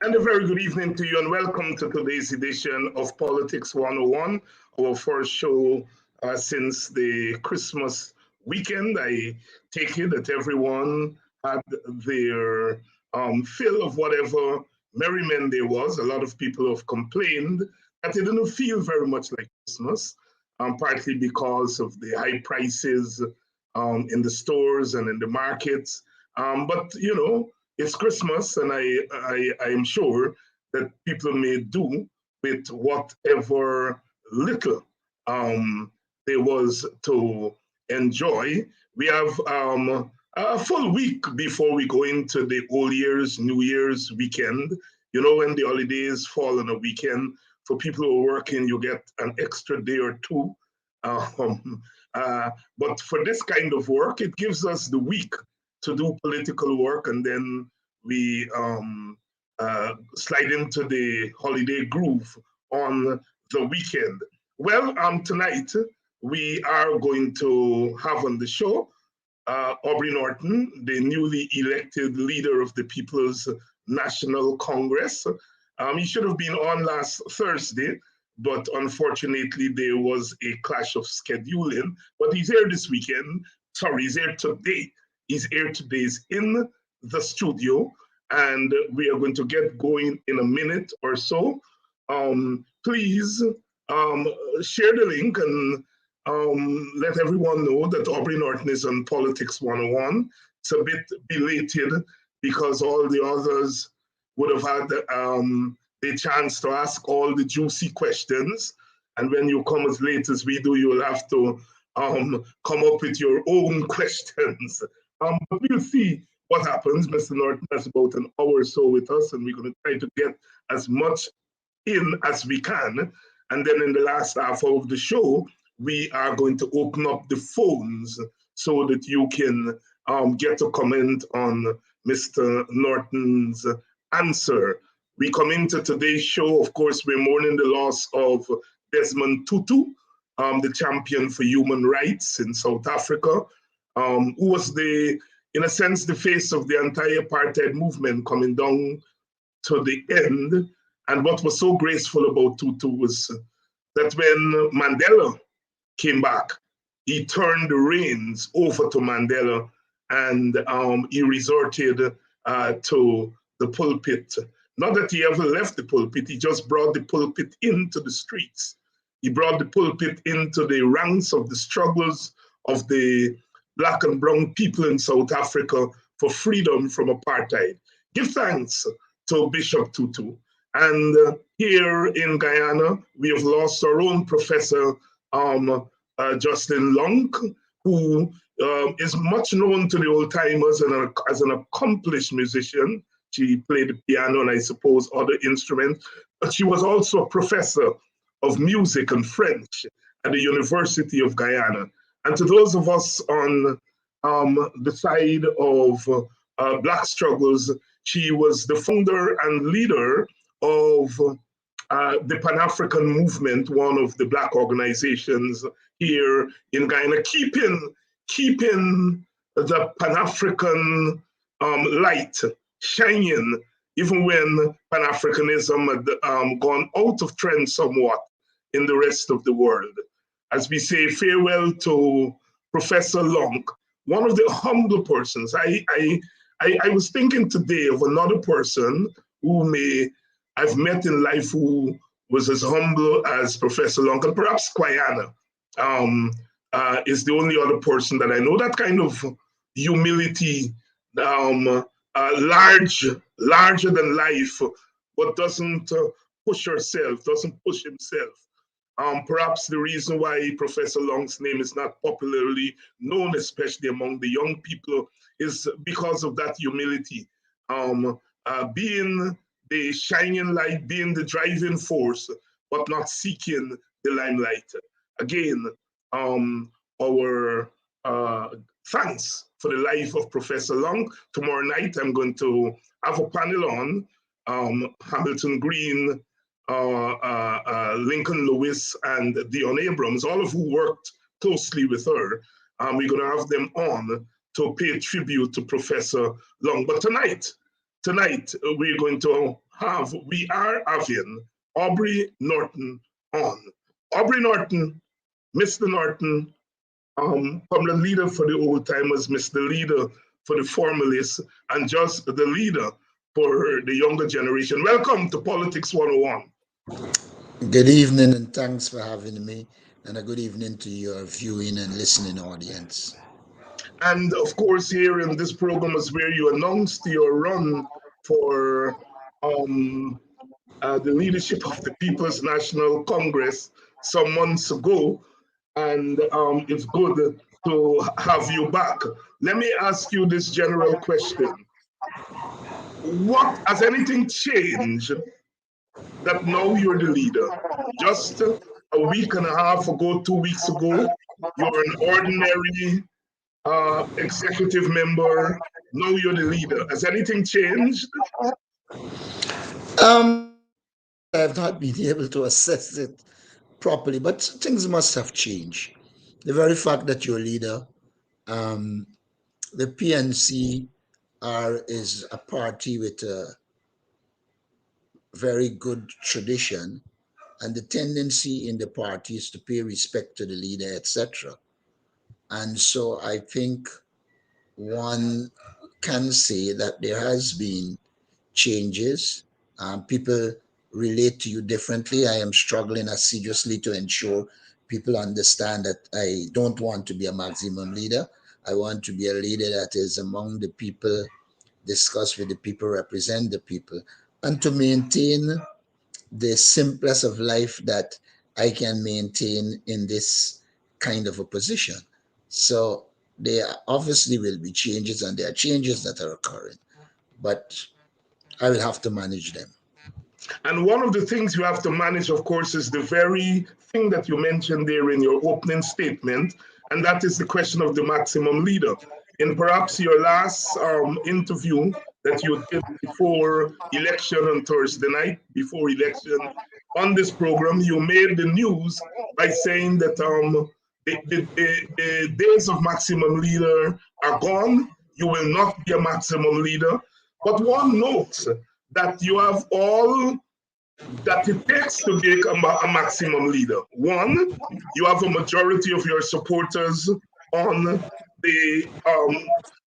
And a very good evening to you, and welcome to today's edition of Politics 101, our first show since the Christmas weekend. I take it that everyone had their fill of whatever merriment there was. A lot of people have complained that it didn't feel very much like Christmas, partly because of the high prices in the stores and in the markets. But you know, it's Christmas, and I am sure that people may do with whatever little there was to enjoy. We have a full week before we go into the Old Year's, New Year's weekend. You know, when the holidays fall on a weekend, for people who are working, you get an extra day or two. But for this kind of work, it gives us the week to do political work, and then we slide into the holiday groove on the weekend. Well, tonight we are going to have on the show Aubrey Norton, the newly elected leader of the People's National Congress. He should have been on last Thursday, but unfortunately there was a clash of scheduling. But he's here this weekend. Sorry, he's here today. He's here today, he's in the studio, and we are going to get going in a minute or so. Please share the link and let everyone know that Aubrey Norton is on Politics 101. It's a bit belated because all the others would have had the chance to ask all the juicy questions. And when you come as late as we do, you'll have to come up with your own questions. But we'll see what happens. Mr. Norton has about an hour or so with us, and we're going to try to get as much in as we can. And then in the last half of the show, we are going to open up the phones so that you can get a comment on Mr. Norton's answer. We come into today's show, of course, we're mourning the loss of Desmond Tutu, the champion for human rights in South Africa. Who was in a sense, the face of the entire apartheid movement coming down to the end. And what was so graceful about Tutu was that when Mandela came back, he turned the reins over to Mandela, and he resorted to the pulpit. Not that he ever left the pulpit, he just brought the pulpit into the streets. He brought the pulpit into the ranks of the struggles of the Black and brown people in South Africa for freedom from apartheid. Give thanks to Bishop Tutu. And here in Guyana, we have lost our own Professor Jocelyn Long, who is much known to the old timers as an accomplished musician. She played the piano and I suppose other instruments, but she was also a professor of music and French at the University of Guyana. And to those of us on the side of Black struggles, she was the founder and leader of the Pan-African Movement, one of the Black organizations here in Guyana, keeping the Pan-African light shining, even when Pan-Africanism had gone out of trend somewhat in the rest of the world. As we say farewell to Professor Long, one of the humble persons. I was thinking today of another person who I've met in life who was as humble as Professor Long, and perhaps Kwayana is the only other person that I know. That kind of humility, larger than life, but doesn't push herself, doesn't push himself. Perhaps the reason why Professor Long's name is not popularly known, especially among the young people, is because of that humility. Being the shining light, being the driving force, but not seeking the limelight. Again, our thanks for the life of Professor Long. Tomorrow night, I'm going to have a panel on Hamilton Green, Lincoln Lewis, and Dion Abrams, all of who worked closely with her. We're going to have them on to pay tribute to Professor Long. But tonight we're going to we are having Aubrey Norton on. Aubrey Norton, Mr. Norton, from the leader for the old timers, Mr. Leader for the formalists, and just the leader for the younger generation. Welcome to Politics 101. Good evening and thanks for having me. And a good evening to your viewing and listening audience. And of course, here in this program is where you announced your run for the leadership of the People's National Congress some months ago. And it's good to have you back. Let me ask you this general question. What has anything changed that now you're the leader? Just a week and a half ago, 2 weeks ago, you're an ordinary executive member. Now you're the leader. Has anything changed? I have not been able to assess it properly, but things must have changed. The very fact that you're a leader, the PNC is a party with a very good tradition, and the tendency in the party is to pay respect to the leader, etc. And so I think one can say that there has been changes. People relate to you differently. I am struggling assiduously to ensure people understand that I don't want to be a maximum leader. I want to be a leader that is among the people, discuss with the people, represent the people, and to maintain the simplest of life that I can maintain in this kind of a position. So there obviously will be changes, and there are changes that are occurring, but I will have to manage them. And one of the things you have to manage, of course, is the very thing that you mentioned there in your opening statement, and that is the question of the maximum leader. In perhaps your last interview that you did before election on Thursday night, before election on this program, you made the news by saying that the days of maximum leader are gone. You will not be a maximum leader. But one notes that you have all that it takes to be a maximum leader. One, you have a majority of your supporters on the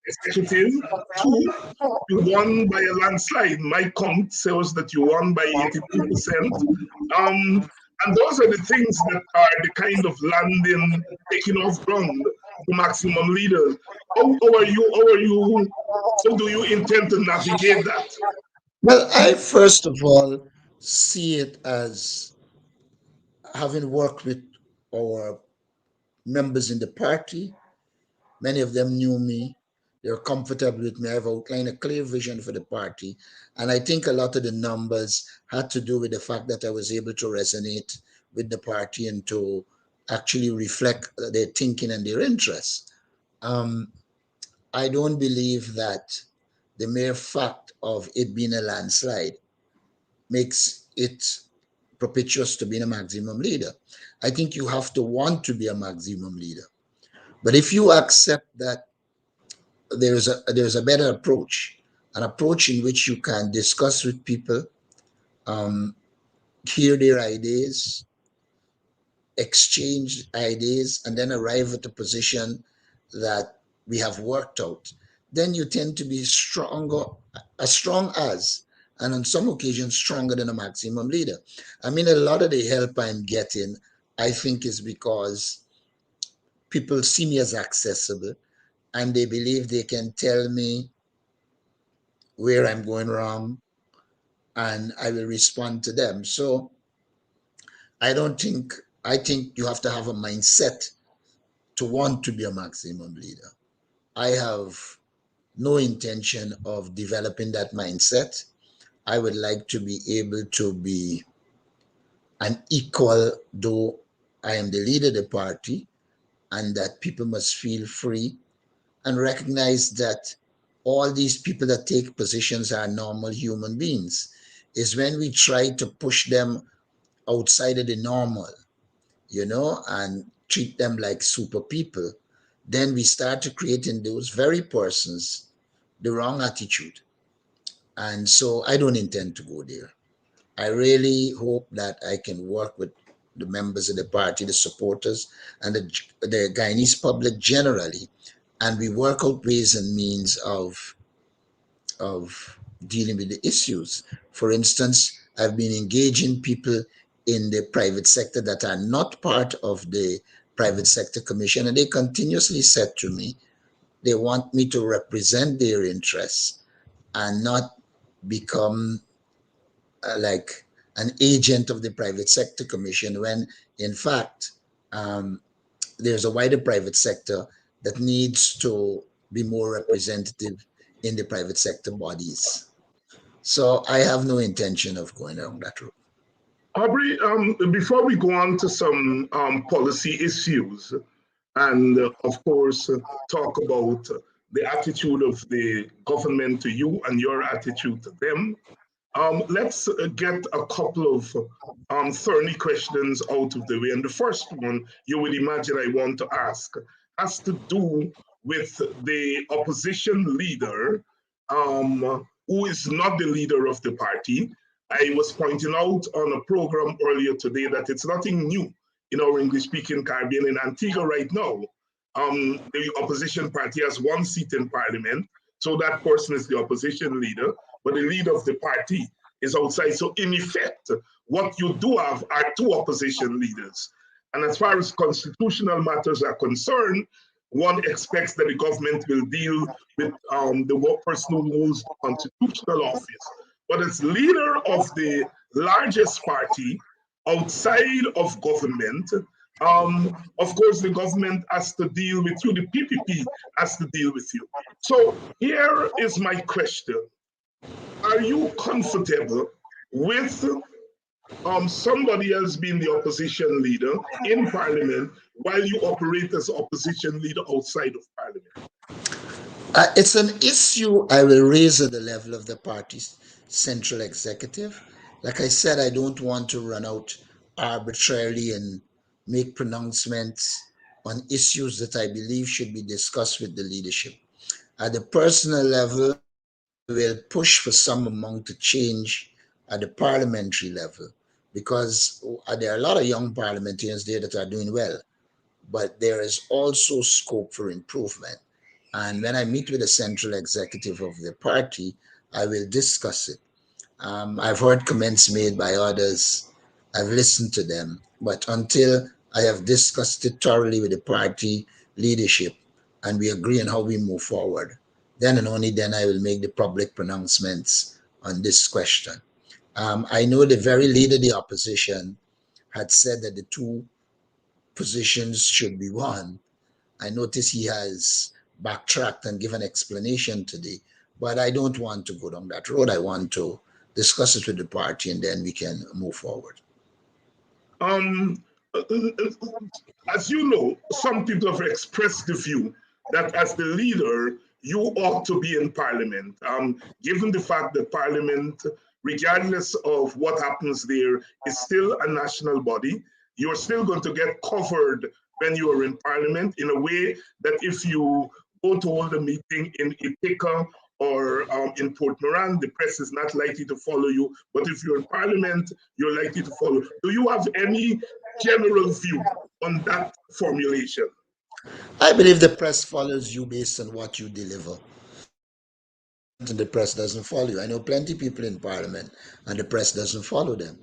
executive. Two, you won by a landslide. My count shows that you won by 82%. And those are the things that are the kind of landing, taking off ground to maximum leaders. How do you intend to navigate that? Well, I first of all see it as having worked with our members in the party. Many of them knew me. They're comfortable with me. I've outlined a clear vision for the party. And I think a lot of the numbers had to do with the fact that I was able to resonate with the party and to actually reflect their thinking and their interests. Um, I don't believe that the mere fact of it being a landslide makes it propitious to being a maximum leader. I think you have to want to be a maximum leader. But if you accept that there's a better approach, an approach in which you can discuss with people, um, hear their ideas, exchange ideas, and then arrive at a position that we have worked out, then you tend to be stronger, as strong as, and on some occasions stronger than a maximum leader. I mean, a lot of the help I'm getting, I think, is because people see me as accessible and they believe they can tell me where I'm going wrong and I will respond to them. So I don't think, I think you have to have a mindset to want to be a maximum leader. I have no intention of developing that mindset. I would like to be able to be an equal, though I am the leader of the party, and that people must feel free and recognize that all these people that take positions are normal human beings. Is when we try to push them outside of the normal, and treat them like super people, then we start to create in those very persons the wrong attitude. And so I don't intend to go there. I really hope that I can work with the members of the party, the supporters, and the Guyanese public generally, and we work out ways and means of dealing with the issues. For instance, I've been engaging people in the private sector that are not part of the private sector commission, and they continuously said to me they want me to represent their interests and not become like an agent of the private sector commission when in fact um, there's a wider private sector that needs to be more representative in the private sector bodies. So I have no intention of going down that road. Aubrey, before we go on to some policy issues, and of course, talk about the attitude of the government to you and your attitude to them, let's get a couple of thorny questions out of the way. And the first one you would imagine I want to ask has to do with the opposition leader who is not the leader of the party. I was pointing out on a program earlier today that it's nothing new in our English speaking Caribbean. In Antigua right now, the opposition party has one seat in parliament, so that person is the opposition leader, but the leader of the party is outside. So, in effect, what you do have are two opposition leaders. And as far as constitutional matters are concerned, one expects that the government will deal with the person who holds the constitutional office. But as leader of the largest party outside of government, of course, the government has to deal with you, the PPP has to deal with you. So here is my question. Are you comfortable with somebody else being the opposition leader in parliament while you operate as opposition leader outside of parliament? It's an issue I will raise at the level of the party's central executive. Like I said, I don't want to run out arbitrarily and make pronouncements on issues that I believe should be discussed with the leadership. At the personal level, I will push for some amount of change at the parliamentary level because there are a lot of young parliamentarians there that are doing well, but there is also scope for improvement. And when I meet with the central executive of the party, I will discuss it. I've heard comments made by others. I've listened to them. But until I have discussed it thoroughly with the party leadership and we agree on how we move forward, then and only then I will make the public pronouncements on this question. I know the very leader of the opposition had said that the two positions should be one. I notice he has backtracked and given explanation today, but I don't want to go down that road. I want to discuss it with the party and then we can move forward. Um, as you know, some people have expressed the view that as the leader, you ought to be in parliament. Given the fact that parliament, regardless of what happens there, is still a national body, you're still going to get covered when you are in parliament in a way that if you go to hold a meeting in Ithaca or in Port Moran, the press is not likely to follow you. But if you're in parliament, you're likely to follow. Do you have any general view on that formulation? I believe the press follows you based on what you deliver. And the press doesn't follow you. I know plenty of people in parliament and the press doesn't follow them.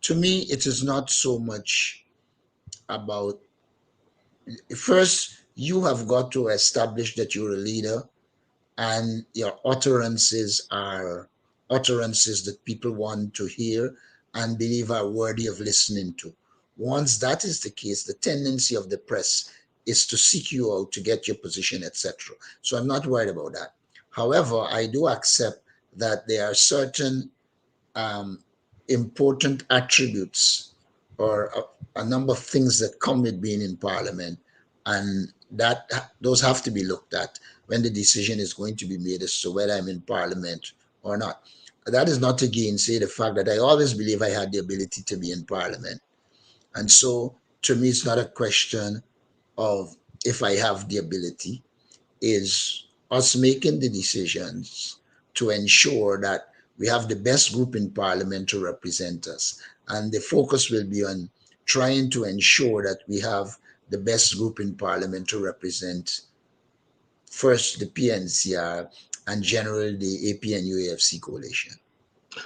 To me, it is not so much about first, you have got to establish that you're a leader and your utterances are utterances that people want to hear and believe are worthy of listening to. Once that is the case, the tendency of the press is to seek you out to get your position, etc. So I'm not worried about that. However, I do accept that there are certain um, important attributes or a number of things that come with being in parliament, and that those have to be looked at when the decision is going to be made as to whether I'm in parliament or not. That is not to gainsay the fact that I always believe I had the ability to be in parliament, and so to me it's not a question of if I have the ability, is us making the decisions to ensure that we have the best group in parliament to represent us. And the focus will be on trying to ensure that we have the best group in parliament to represent first the PNCR and generally the APNUAFC coalition.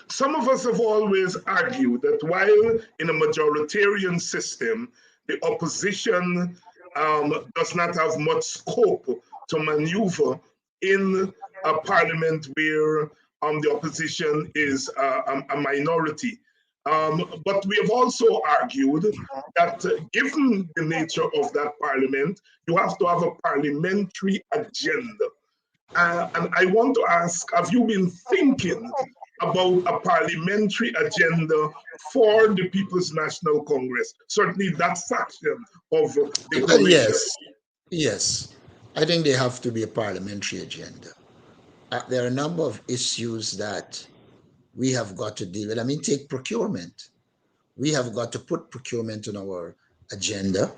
Some of us have always argued that while in a majoritarian system, the opposition does not have much scope to maneuver in a parliament where the opposition is a minority. But we have also argued that given the nature of that parliament, you have to have a parliamentary agenda. And I want to ask, have you been thinking about a parliamentary agenda for the People's National Congress? Certainly that faction of the coalition. Yes. I think there have to be a parliamentary agenda. There are a number of issues that we have got to deal with. I mean, take procurement. We have got to put procurement on our agenda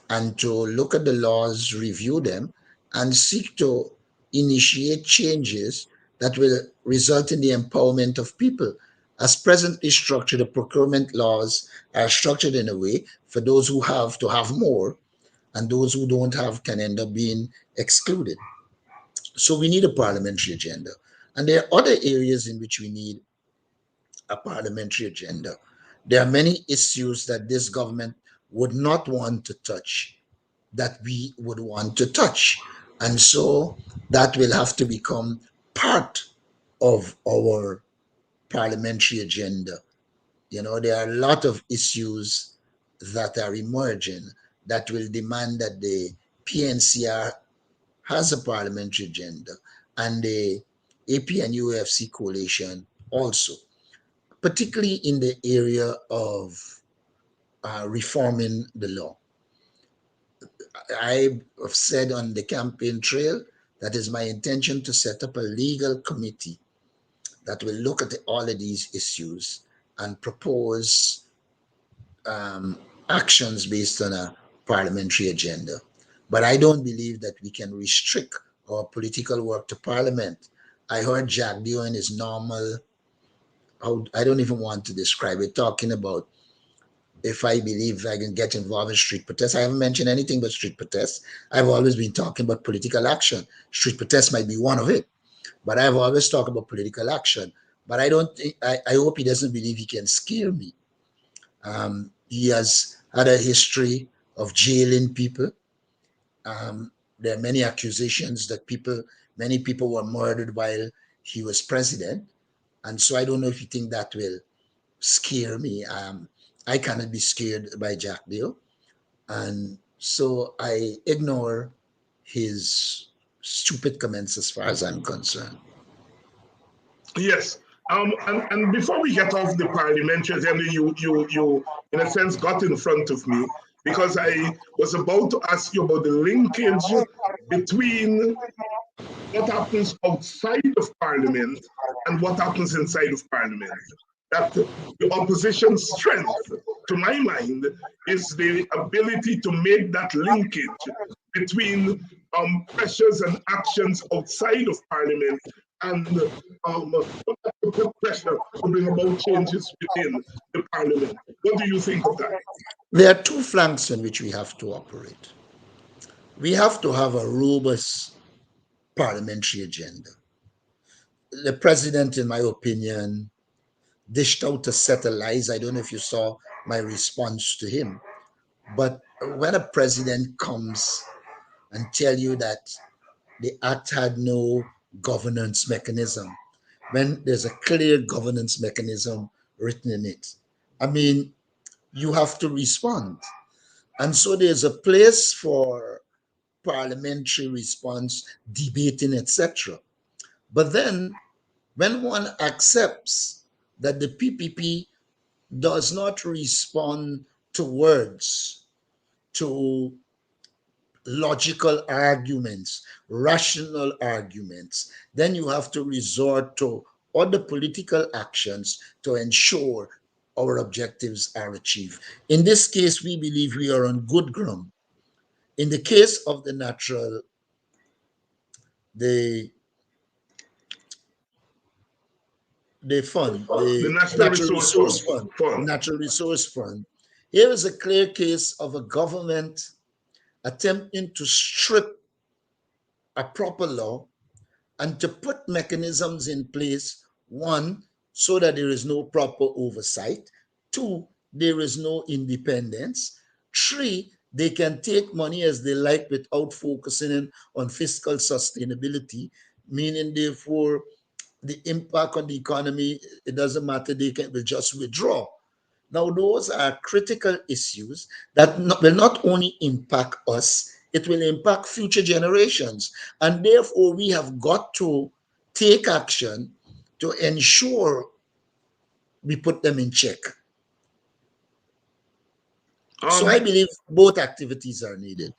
and to look at the laws, review them, and seek to initiate changes that will result in the empowerment of people. As presently structured, the procurement laws are structured in a way for those who have to have more, and those who don't have can end up being excluded. So we need a parliamentary agenda. And there are other areas in which we need a parliamentary agenda. There are many issues that this government would not want to touch that we would want to touch. And so that will have to become part of our parliamentary agenda. You know, there are a lot of issues that are emerging that will demand that the PNCR has a parliamentary agenda and the APNUFC coalition also, particularly in the area of reforming the law. I have said on the campaign trail that is my intention to set up a legal committee that will look at all of these issues and propose actions based on a parliamentary agenda. But I don't believe that we can restrict our political work to parliament. I heard Jack Dio in his normal, I don't even want to describe it, talking about if I believe I can get involved in street protests. I haven't mentioned anything but street protests. I've always been talking about political action. Street protests might be one of it, but I've always talked about political action. But I don't think, I hope he doesn't believe he can scare me. He has had a history of jailing people. There are many accusations that many people were murdered while he was president. And so I don't know if you think that will scare me. I cannot be scared by Jack Dio. And so I ignore his stupid comments as far as I'm concerned. Yes. And before we get off the parliamentary agenda, you in a sense got in front of me because I was about to ask you about the linkage between what happens outside of parliament and what happens inside of parliament. That the opposition's strength, to my mind, is the ability to make that linkage between pressures and actions outside of parliament and pressure to bring about changes within the parliament. What do you think of that? There are two flanks in which we have to operate. We have to have a robust parliamentary agenda. The president, in my opinion, dished out a set of lies. I don't know if you saw my response to him. But when a president comes and tell you that the act had no governance mechanism, when there's a clear governance mechanism written in it, I mean, you have to respond. And so there's a place for parliamentary response, debating, etc. But then when one accepts that the PPP does not respond to words, to logical arguments, rational arguments, then you have to resort to other political actions to ensure our objectives are achieved. In this case, we believe we are on good ground. In the case of the the fund, The the National Natural Resource Resource Fund, the Fund. Natural Resource Fund. Here is a clear case of a government attempting to strip a proper law and to put mechanisms in place. One, so that there is no proper oversight. Two, there is no independence. Three, they can take money as they like without focusing on fiscal sustainability, meaning therefore the impact on the economy, it doesn't matter, they can will just withdraw. Now, those are critical issues that will not only impact us, it will impact future generations. And therefore, we have got to take action to ensure we put them in check. So I Um, believe both activities are needed.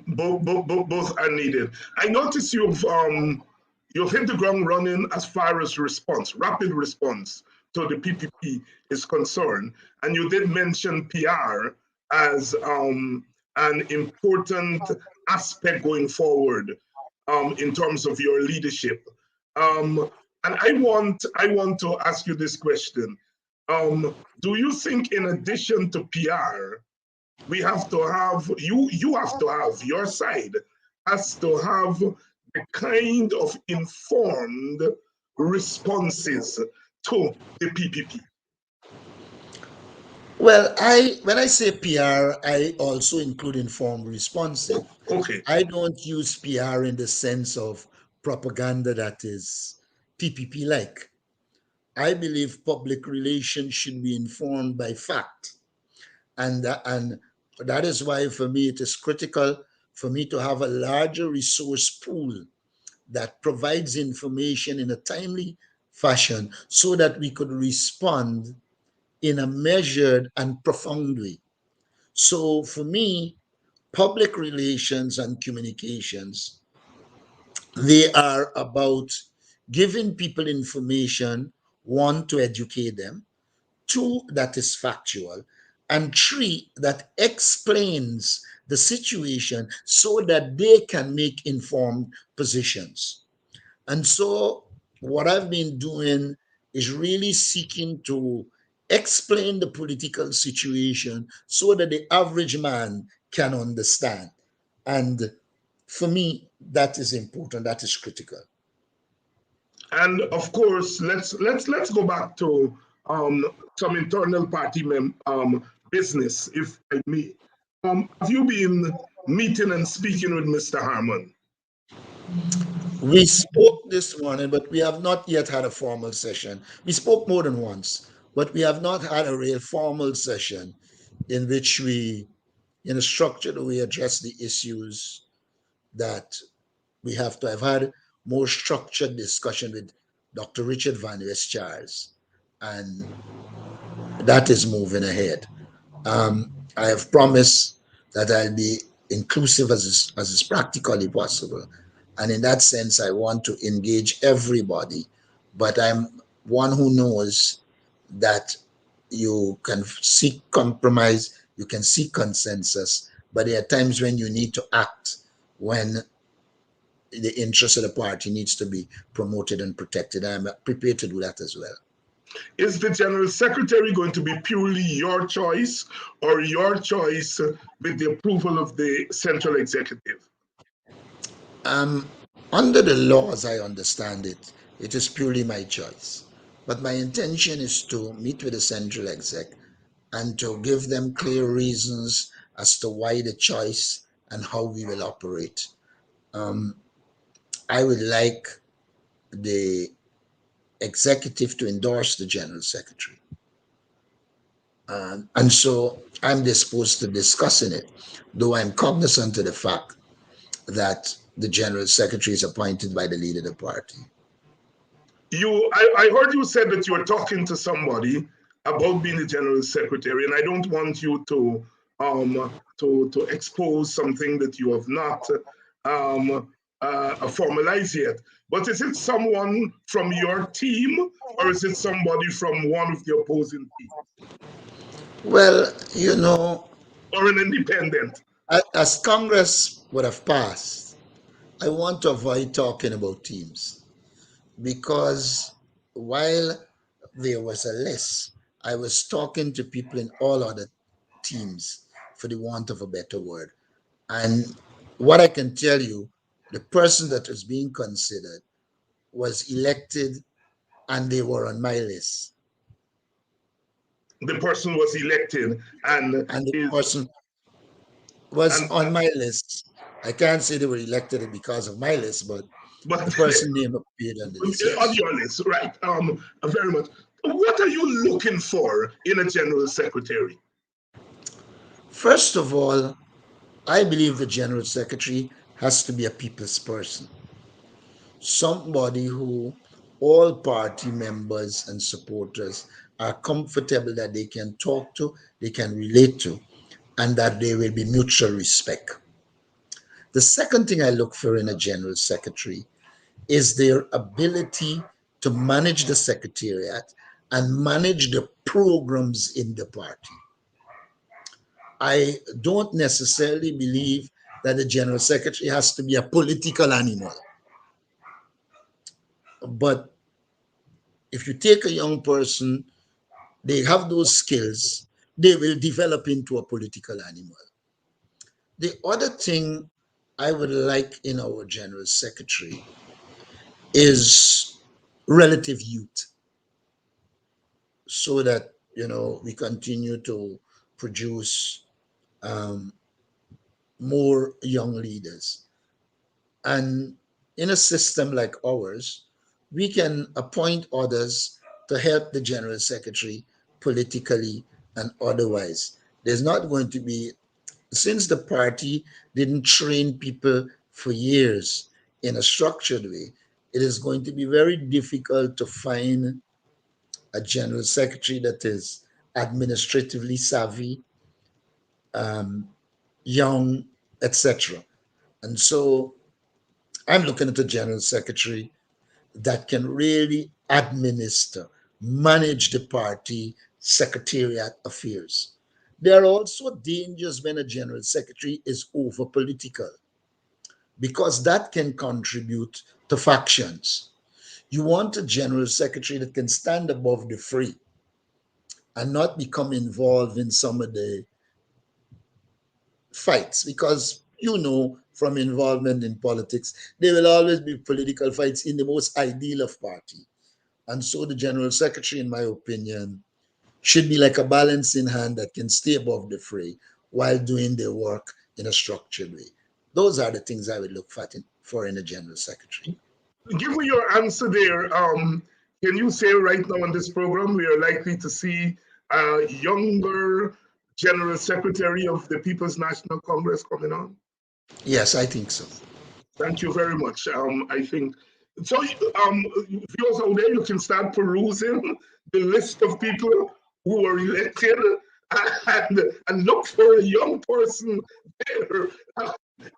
both are needed. I notice you've hit the ground running as far as response, rapid response to the PPP is concerned, and you did mention PR as an important aspect going forward in terms of your leadership. Um, and I want to ask you this question. Do you think in addition to PR, we have to have you have to have your side has to have the kind of informed responses to the PPP? Well, I when I say PR, I also include informed responsive. Okay. I don't use PR in the sense of propaganda that is PPP like. I believe public relations should be informed by fact. And that is why for me it is critical for me to have a larger resource pool that provides information in a timely fashion so that we could respond in a measured and profound way. So for me, public relations and communications, they are about giving people information, one, to educate them, two, that is factual, and three, that explains the situation so that they can make informed positions. And so, what I've been doing is really seeking to explain the political situation so that the average man can understand. And for me, that is important, that is critical. And of course, let's go back to some internal party business, if I may. Have you been meeting and speaking with Mr. Harmon? We spoke this morning, but we have not yet had a formal session. We spoke more than once, but we have not had a real formal session in which we, in a structured way, address the issues that we have to have had more structured discussion with Dr. Richard Van West Charles, and that is moving ahead. I have promised that I'll be inclusive as is practically possible. And in that sense, I want to engage everybody. But I'm one who knows that you can seek compromise, you can seek consensus, but there are times when you need to act when the interest of the party needs to be promoted and protected. I'm prepared to do that as well. Is the general secretary going to be purely your choice or your choice with the approval of the central executive? Um, Under the law, as I understand it, it is purely my choice. But my intention is to meet with the central exec and to give them clear reasons as to why the choice and how we will operate. Um, I would like the executive to endorse the general secretary. And so I'm disposed to discussing it, though I'm cognizant of the fact that the general secretary is appointed by the leader of the party. I heard you said that you were talking to somebody about being the general secretary, and I don't want you to expose something that you have not formalized yet. But is it someone from your team, or is it somebody from one of the opposing teams, Well, or an independent? as Congress would have passed, I want to avoid talking about teams because while there was a list, I was talking to people in all other teams, for the want of a better word. And what I can tell you, the person that was being considered was elected and they were on my list. The person was elected and And the is person was and on my list. I can't say they were elected because of my list, but the but person name appeared on the list. on Yes. your list, right? Very much. What are you looking for in a general secretary? First of all, I believe the general secretary has to be a people's person, somebody who all party members and supporters are comfortable that they can talk to, they can relate to, and that there will be mutual respect. The second thing I look for in a general secretary is their ability to manage the secretariat and manage the programs in the party. I don't necessarily believe that the general secretary has to be a political animal. But if you take a young person, they have those skills, they will develop into a political animal. The other thing I would like in our general secretary is relative youth, so that we continue to produce um, more young leaders. And in a system like ours, we can appoint others to help the general secretary politically and otherwise. There's not going to be, since the party didn't train people for years in a structured way, it is going to be very difficult to find a general secretary that is administratively savvy, um, young, etc. And so I'm looking at a general secretary that can really administer, manage the party secretariat affairs. There are also dangers when a general secretary is over political, because that can contribute to factions. You want a general secretary that can stand above the fray and not become involved in some of the fights, because from involvement in politics, there will always be political fights in the most ideal of party. And so the general secretary, in my opinion, should be like a balancing hand that can stay above the fray while doing their work in a structured way. Those are the things I would look for in a general secretary. Give me your answer there. Can you say right now on this program we are likely to see a younger general secretary of the People's National Congress coming on? Yes, I think so. Thank you very much. I think so. Viewers out there, you can start perusing the list of people who were elected and look for a young person there.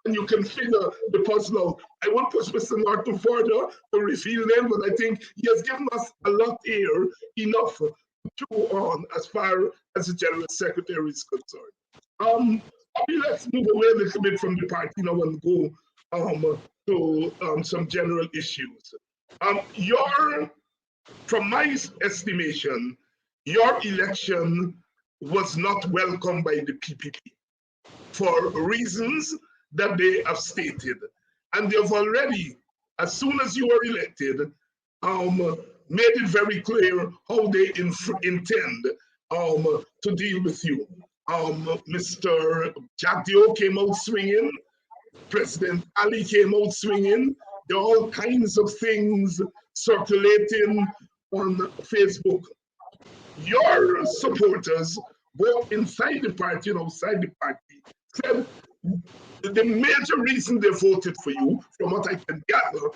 And you can figure the person out. I won't push Mr. Norton further to reveal them, but I think he has given us a lot here, enough to chew on as far as the General Secretary is concerned. Let's move away a little bit from the party now and go to some general issues. From my estimation, your election was not welcomed by the PPP for reasons that they have stated. And they have already, as soon as you were elected, made it very clear how they intend to deal with you. Mr. Jack Dio came out swinging. President Ali came out swinging. There are all kinds of things circulating on Facebook. Your supporters, both inside the party and outside the party, said the major reason they voted for you, from what I can gather,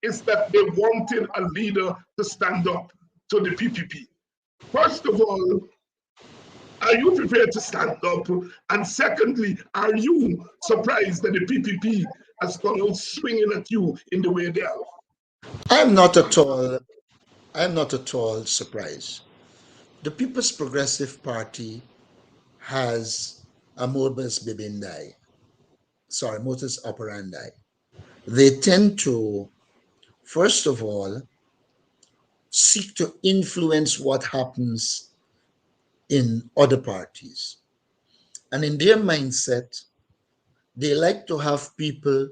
is that they wanted a leader to stand up to the PPP. First of all, are you prepared to stand up? And secondly, are you surprised that the PPP has gone out swinging at you in the way they have? I'm not at all. I'm not at all surprised. The People's Progressive Party has a modus operandi. They tend to, first of all, seek to influence what happens in other parties. And in their mindset, they like to have people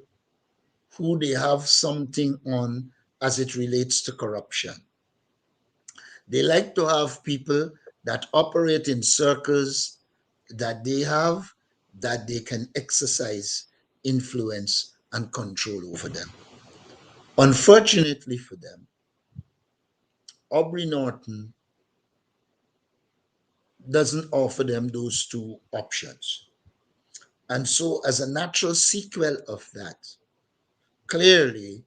who they have something on as it relates to corruption. They like to have people that operate in circles that they have, that they can exercise influence and control over them. Unfortunately for them, Aubrey Norton doesn't offer them those two options. And so, as a natural sequel of that, clearly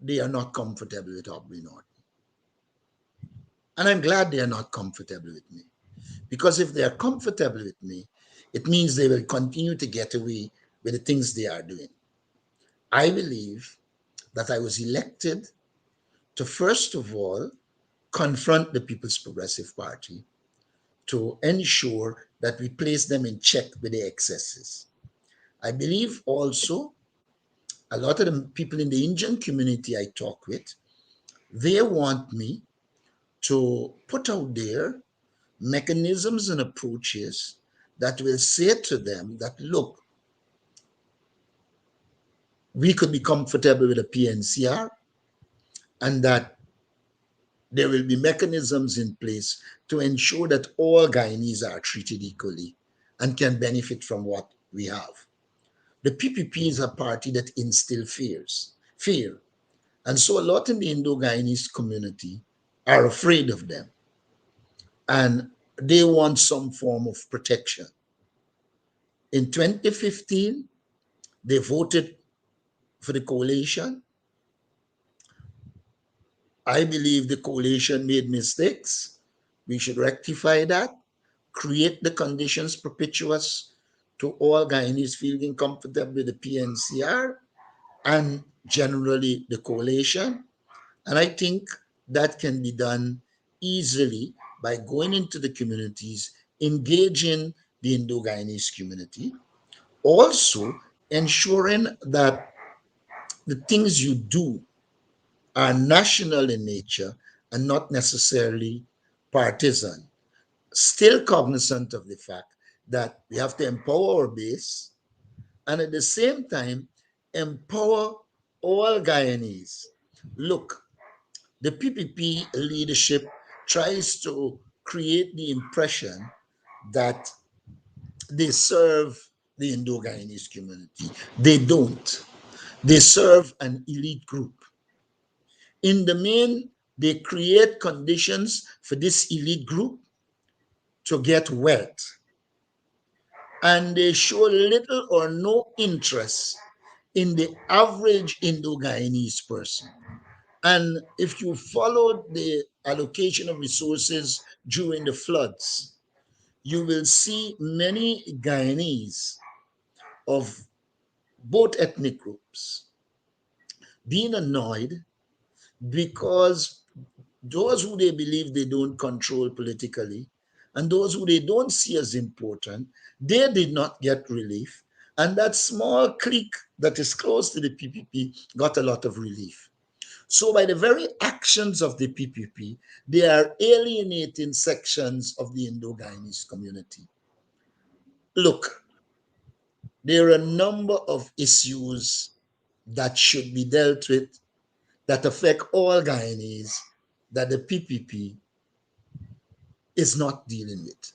they are not comfortable with Aubrey Norton. And I'm glad they are not comfortable with me. Because if they are comfortable with me, it means they will continue to get away with the things they are doing. I believe that I was elected to, first of all, confront the People's Progressive Party, to ensure that we place them in check with their excesses. I believe also a lot of the people in the Indian community I talk with, they want me to put out there mechanisms and approaches that will say to them that, look, we could be comfortable with a PNCR and that there will be mechanisms in place to ensure that all Guyanese are treated equally and can benefit from what we have. The PPP is a party that instills fear. And so a lot in the Indo-Guyanese community are afraid of them. And they want some form of protection. In 2015, they voted for the coalition. I believe the coalition made mistakes. We should rectify that, create the conditions propitious to all Guyanese feeling comfortable with the PNCR and generally the coalition. And I think that can be done easily by going into the communities, engaging the Indo-Guyanese community, also ensuring that the things you do are national in nature and not necessarily partisan. Still cognizant of the fact that we have to empower our base and at the same time empower all Guyanese. Look, the PPP leadership tries to create the impression that they serve the Indo-Guyanese community. They don't. They serve an elite group. In the main, they create conditions for this elite group to get wealth. And they show little or no interest in the average Indo-Guyanese person. And if you follow the allocation of resources during the floods, you will see many Guyanese of both ethnic groups being annoyed because those who they believe they don't control politically and those who they don't see as important, they did not get relief. And that small clique that is close to the PPP got a lot of relief. So by the very actions of the PPP, they are alienating sections of the Indo-Guyanese community. Look, there are a number of issues that should be dealt with that affect all Guyanese that the PPP is not dealing with.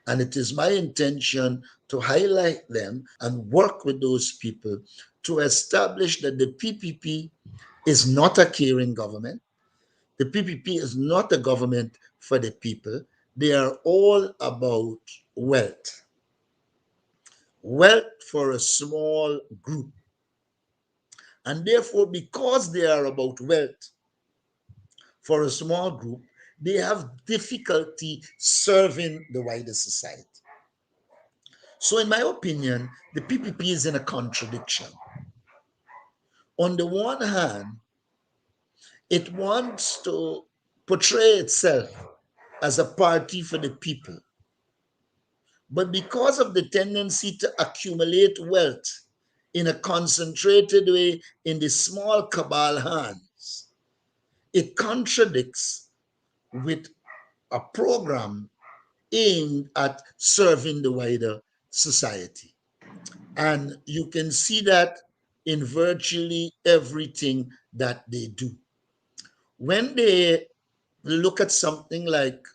And it is my intention to highlight them and work with those people to establish that the PPP is not a caring government. The PPP is not a government for the people. They are all about wealth. Wealth for a small group. And therefore, because they are about wealth for a small group, they have difficulty serving the wider society. So, in my opinion, the PPP is in a contradiction. On the one hand, it wants to portray itself as a party for the people. But because of the tendency to accumulate wealth in a concentrated way in the small cabal hands, it contradicts with a program aimed at serving the wider society. And you can see that in virtually everything that they do. When they look at something like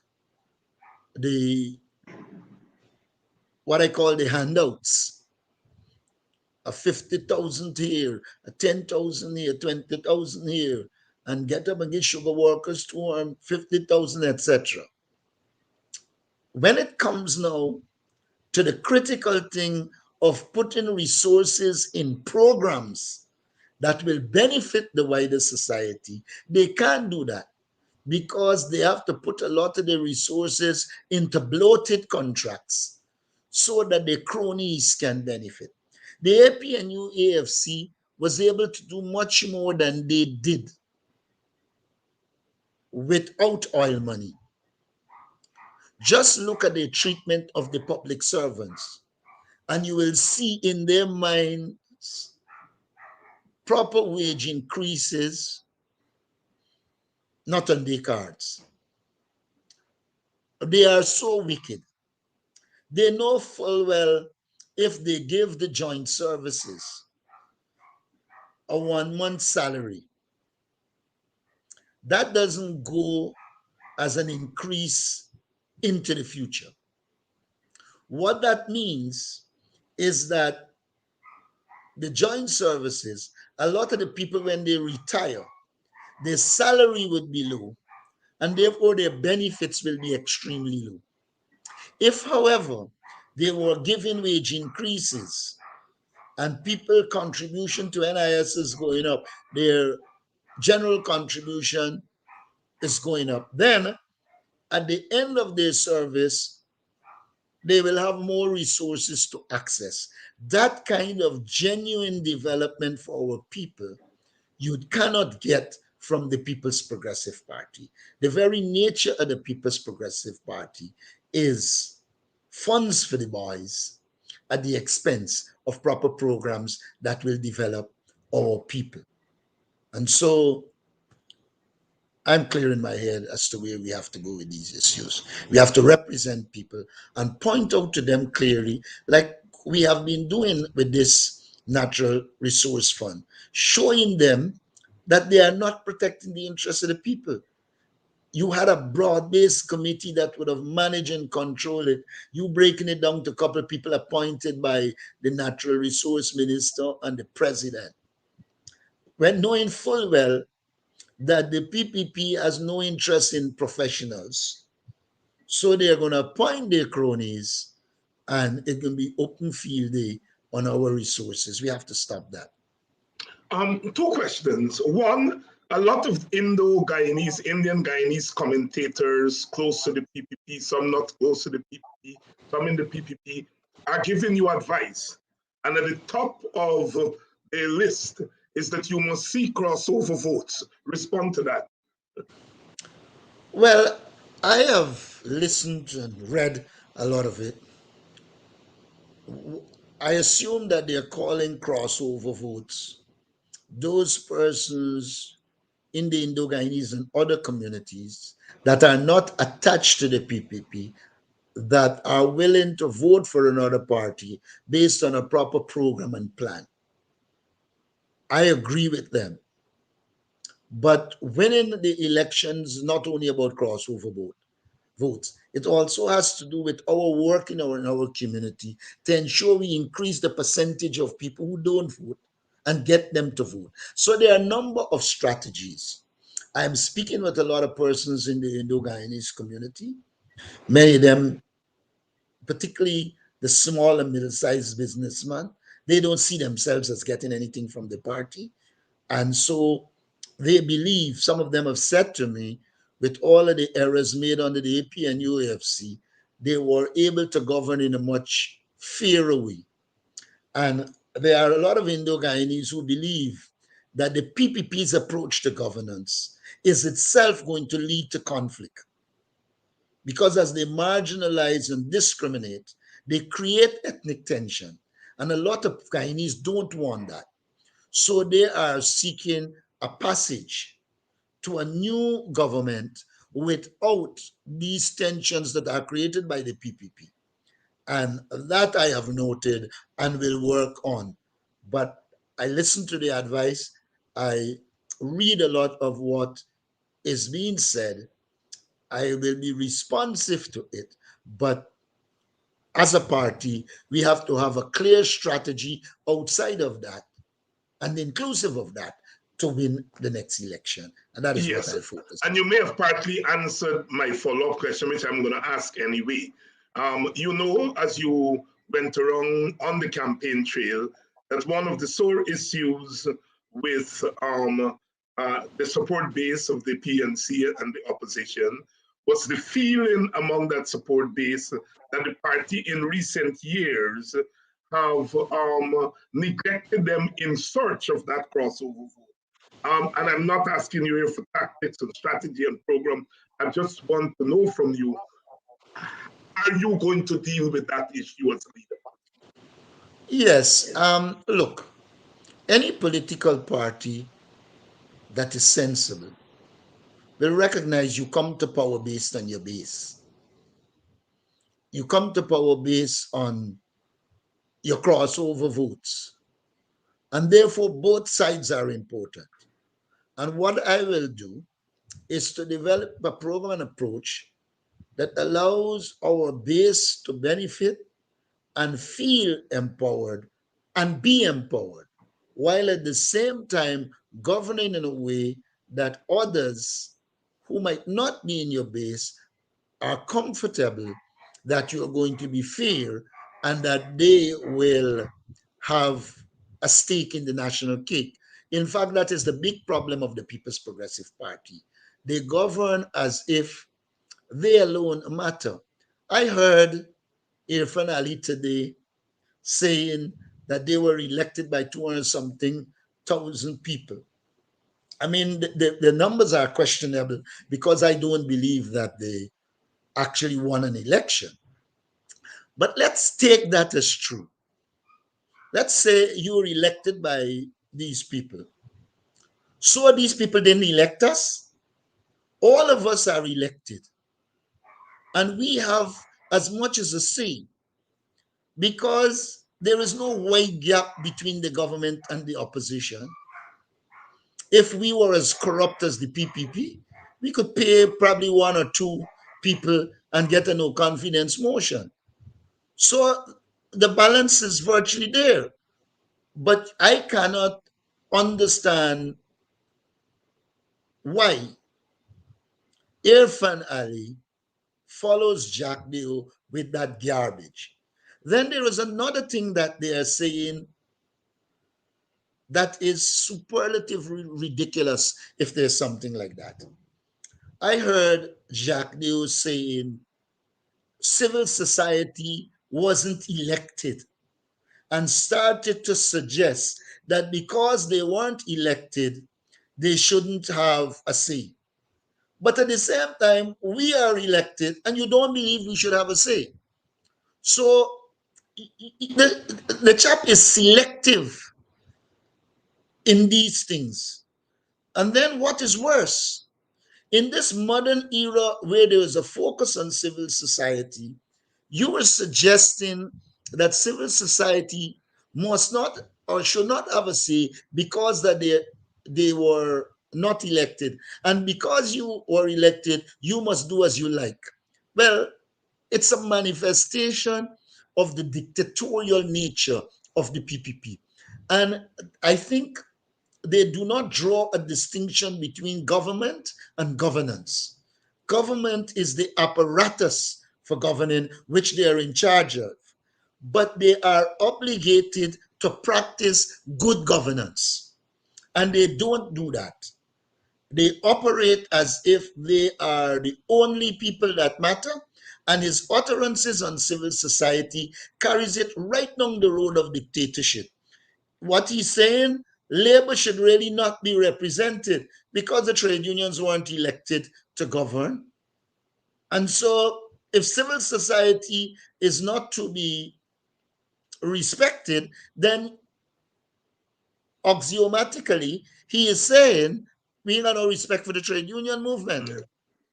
the what I call the handouts, a 50,000 here, a 10,000 here, 20,000 here, and get up and get sugar workers to 50,000, etc. When it comes now to the critical thing of putting resources in programs that will benefit the wider society, they can't do that because they have to put a lot of the resources into bloated contracts so that the cronies can benefit. The APNU AFC was able to do much more than they did without oil money. Just look at the treatment of the public servants, and you will see in their minds proper wage increases not on their cards. They are so wicked. They know full well if they give the joint services a 1 month salary, that doesn't go as an increase into the future. What that means is that the joint services, a lot of the people, when they retire, their salary would be low, and therefore their benefits will be extremely low. If, however, they were given wage increases and people contribution to NIS is going up, their general contribution is going up, then at the end of their service, they will have more resources to access. That kind of genuine development for our people, you cannot get from the People's Progressive Party. The very nature of the People's Progressive Party is funds for the boys at the expense of proper programs that will develop our people. And so I'm clear in my head as to where we have to go with these issues. We have to represent people and point out to them clearly, like we have been doing with this natural resource fund, showing them that they are not protecting the interests of the people. You had a broad-based committee that would have managed and controlled it. You breaking it down to a couple of people appointed by the natural resource minister and the president, when knowing full well that the PPP has no interest in professionals. So they're going to appoint their cronies, and it can be open field day on our resources. We have to stop that. Two questions. One, a lot of Indo-Guyanese, Indian Guyanese commentators close to the PPP, some not close to the PPP, some in the PPP, are giving you advice. And at the top of a list is that you must see crossover votes. Respond to that. Well, I have listened and read a lot of it. I assume that they're calling crossover votes those persons in the Indo-Guyanese and other communities that are not attached to the PPP, that are willing to vote for another party based on a proper program and plan. I agree with them. But winning the elections is not only about crossover votes. It also has to do with our work in our community to ensure we increase the percentage of people who don't vote and get them to vote. So there are a number of strategies. I'm speaking with a lot of persons in the Indo-Guyanese community. Many of them, particularly the small and middle-sized businessmen, they don't see themselves as getting anything from the party. And so they believe, some of them have said to me, with all of the errors made under the APNU AFC, they were able to govern in a much fairer way. And there are a lot of Indo-Guyanese who believe that the PPP's approach to governance is itself going to lead to conflict. Because as they marginalize and discriminate, they create ethnic tension. And a lot of Guyanese don't want that. So they are seeking a passage to a new government without these tensions that are created by the PPP. And that I have noted and will work on. But I listen to the advice. I read a lot of what is being said. I will be responsive to it. But as a party, we have to have a clear strategy outside of that and inclusive of that to win the next election. And that is what Yes, I'll focus and on. you may have partly answered my follow-up question, which I'm going to ask anyway. You know, as you went around on the campaign trail, that one of the sore issues with the support base of the PNC and the opposition was the feeling among that support base that the party in recent years have neglected them in search of that crossover vote. And I'm not asking you here for tactics and strategy and program. I just want to know from you, are you going to deal with that issue as a leader? Yes, look, any political party that is sensible will recognize you come to power based on your base. You come to power based on your crossover votes. And therefore, both sides are important. And what I will do is to develop a program and approach that allows our base to benefit and feel empowered and be empowered, while at the same time governing in a way that others who might not be in your base are comfortable that you are going to be fair and that they will have a stake in the national cake. In fact, that is the big problem of the People's Progressive Party. They govern as if they alone matter. I heard Irfan Ali today saying that they were elected by 200 something thousand people. I mean, the numbers are questionable because I don't believe that they actually won an election. But let's take that as true. Let's say you were elected by these people. So these people didn't elect us. All of us are elected. And we have as much as a say because there is no wide gap between the government and the opposition. If we were as corrupt as the PPP, we could pay probably one or two people and get a no confidence motion. So the balance is virtually there. But I cannot understand why Irfan Ali follows Jack Deo with that garbage. Then there is another thing that they are saying that is superlatively ridiculous if there's something like that. I heard Jacques Deo saying civil society wasn't elected and started to suggest that because they weren't elected, they shouldn't have a say. But at the same time, we are elected and you don't believe we should have a say. So the chap is selective in these things. And then what is worse? In this modern era where there is a focus on civil society, you were suggesting that civil society must not or should not have a say because that they were not elected. And because you were elected, you must do as you like. Well, it's a manifestation of the dictatorial nature of the PPP. And I think they do not draw a distinction between government and governance. Government is the apparatus for governing, which they are in charge of, but they are obligated to practice good governance. And they don't do that. They operate as if they are the only people that matter, and his utterances on civil society carries it right down the road of dictatorship. What he's saying, labor should really not be represented because the trade unions weren't elected to govern. And so, if civil society is not to be respected, then axiomatically, he is saying we ain't got no respect for the trade union movement. Yeah.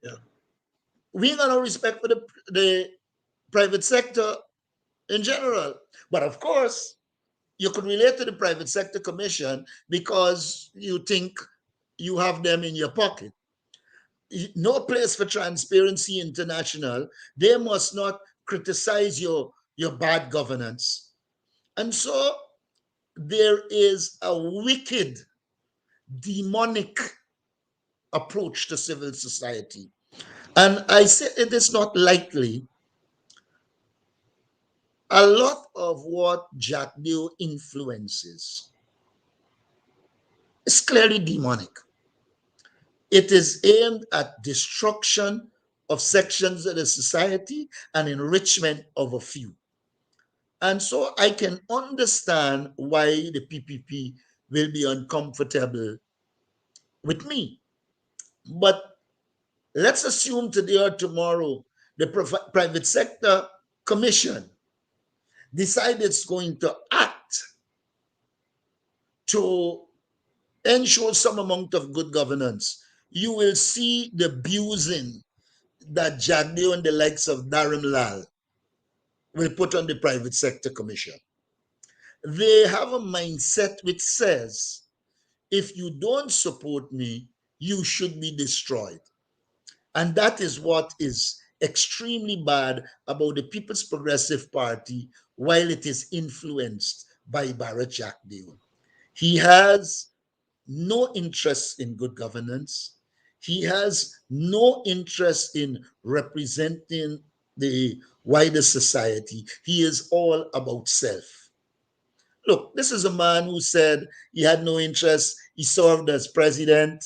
Yeah. We ain't got no respect for the private sector in general. But of course, you could relate to the private sector commission because you think you have them in your pocket. No place for Transparency International. They must not criticize your bad governance. And so there is a wicked, demonic approach to civil society. And I say it is not likely. A lot of what Jack Dew influences is clearly demonic. It is aimed at destruction of sections of the society and enrichment of a few. And so I can understand why the PPP will be uncomfortable with me. But let's assume today or tomorrow the private sector commission decide it's going to act to ensure some amount of good governance. You will see the abusing that Jagdeo and the likes of Dharam Lal will put on the private sector commission. They have a mindset which says, if you don't support me, you should be destroyed. And that is what is extremely bad about the People's Progressive Party while it is influenced by Bharat Jagdeo. He has no interest in good governance. He has no interest in representing the wider society. He is all about self. Look, this is a man who said he had no interest. He served as president.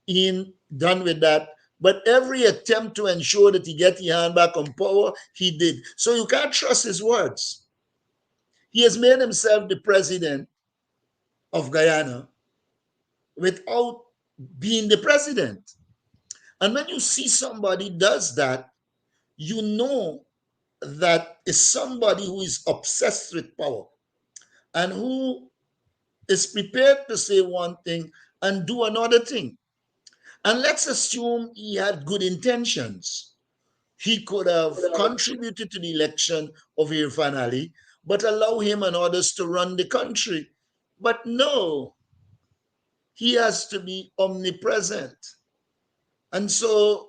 He done with that. But every attempt to ensure that he get his hand back on power, he did. So you can't trust his words. He has made himself the president of Guyana without being the president. And when you see somebody does that, you know that is somebody who is obsessed with power and who is prepared to say one thing and do another thing. And let's assume he had good intentions. He could have contributed to the election of Irfan Ali, but allow him and others to run the country. But no, he has to be omnipresent. And so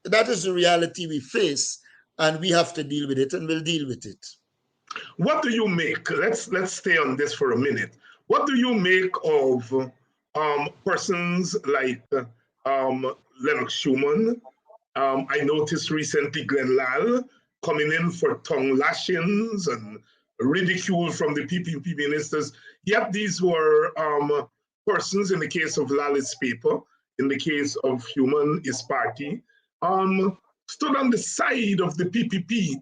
that is the reality we face, and we have to deal with it, and we'll deal with it. What do you make? Let's stay on this for a minute. What do you make of persons like Lennox Schumann? I noticed recently Glenn Lal coming in for tongue lashings and ridicule from the PPP ministers. Yet these were persons, in the case of Lal's paper, in the case of Schumann, his party, stood on the side of the PPP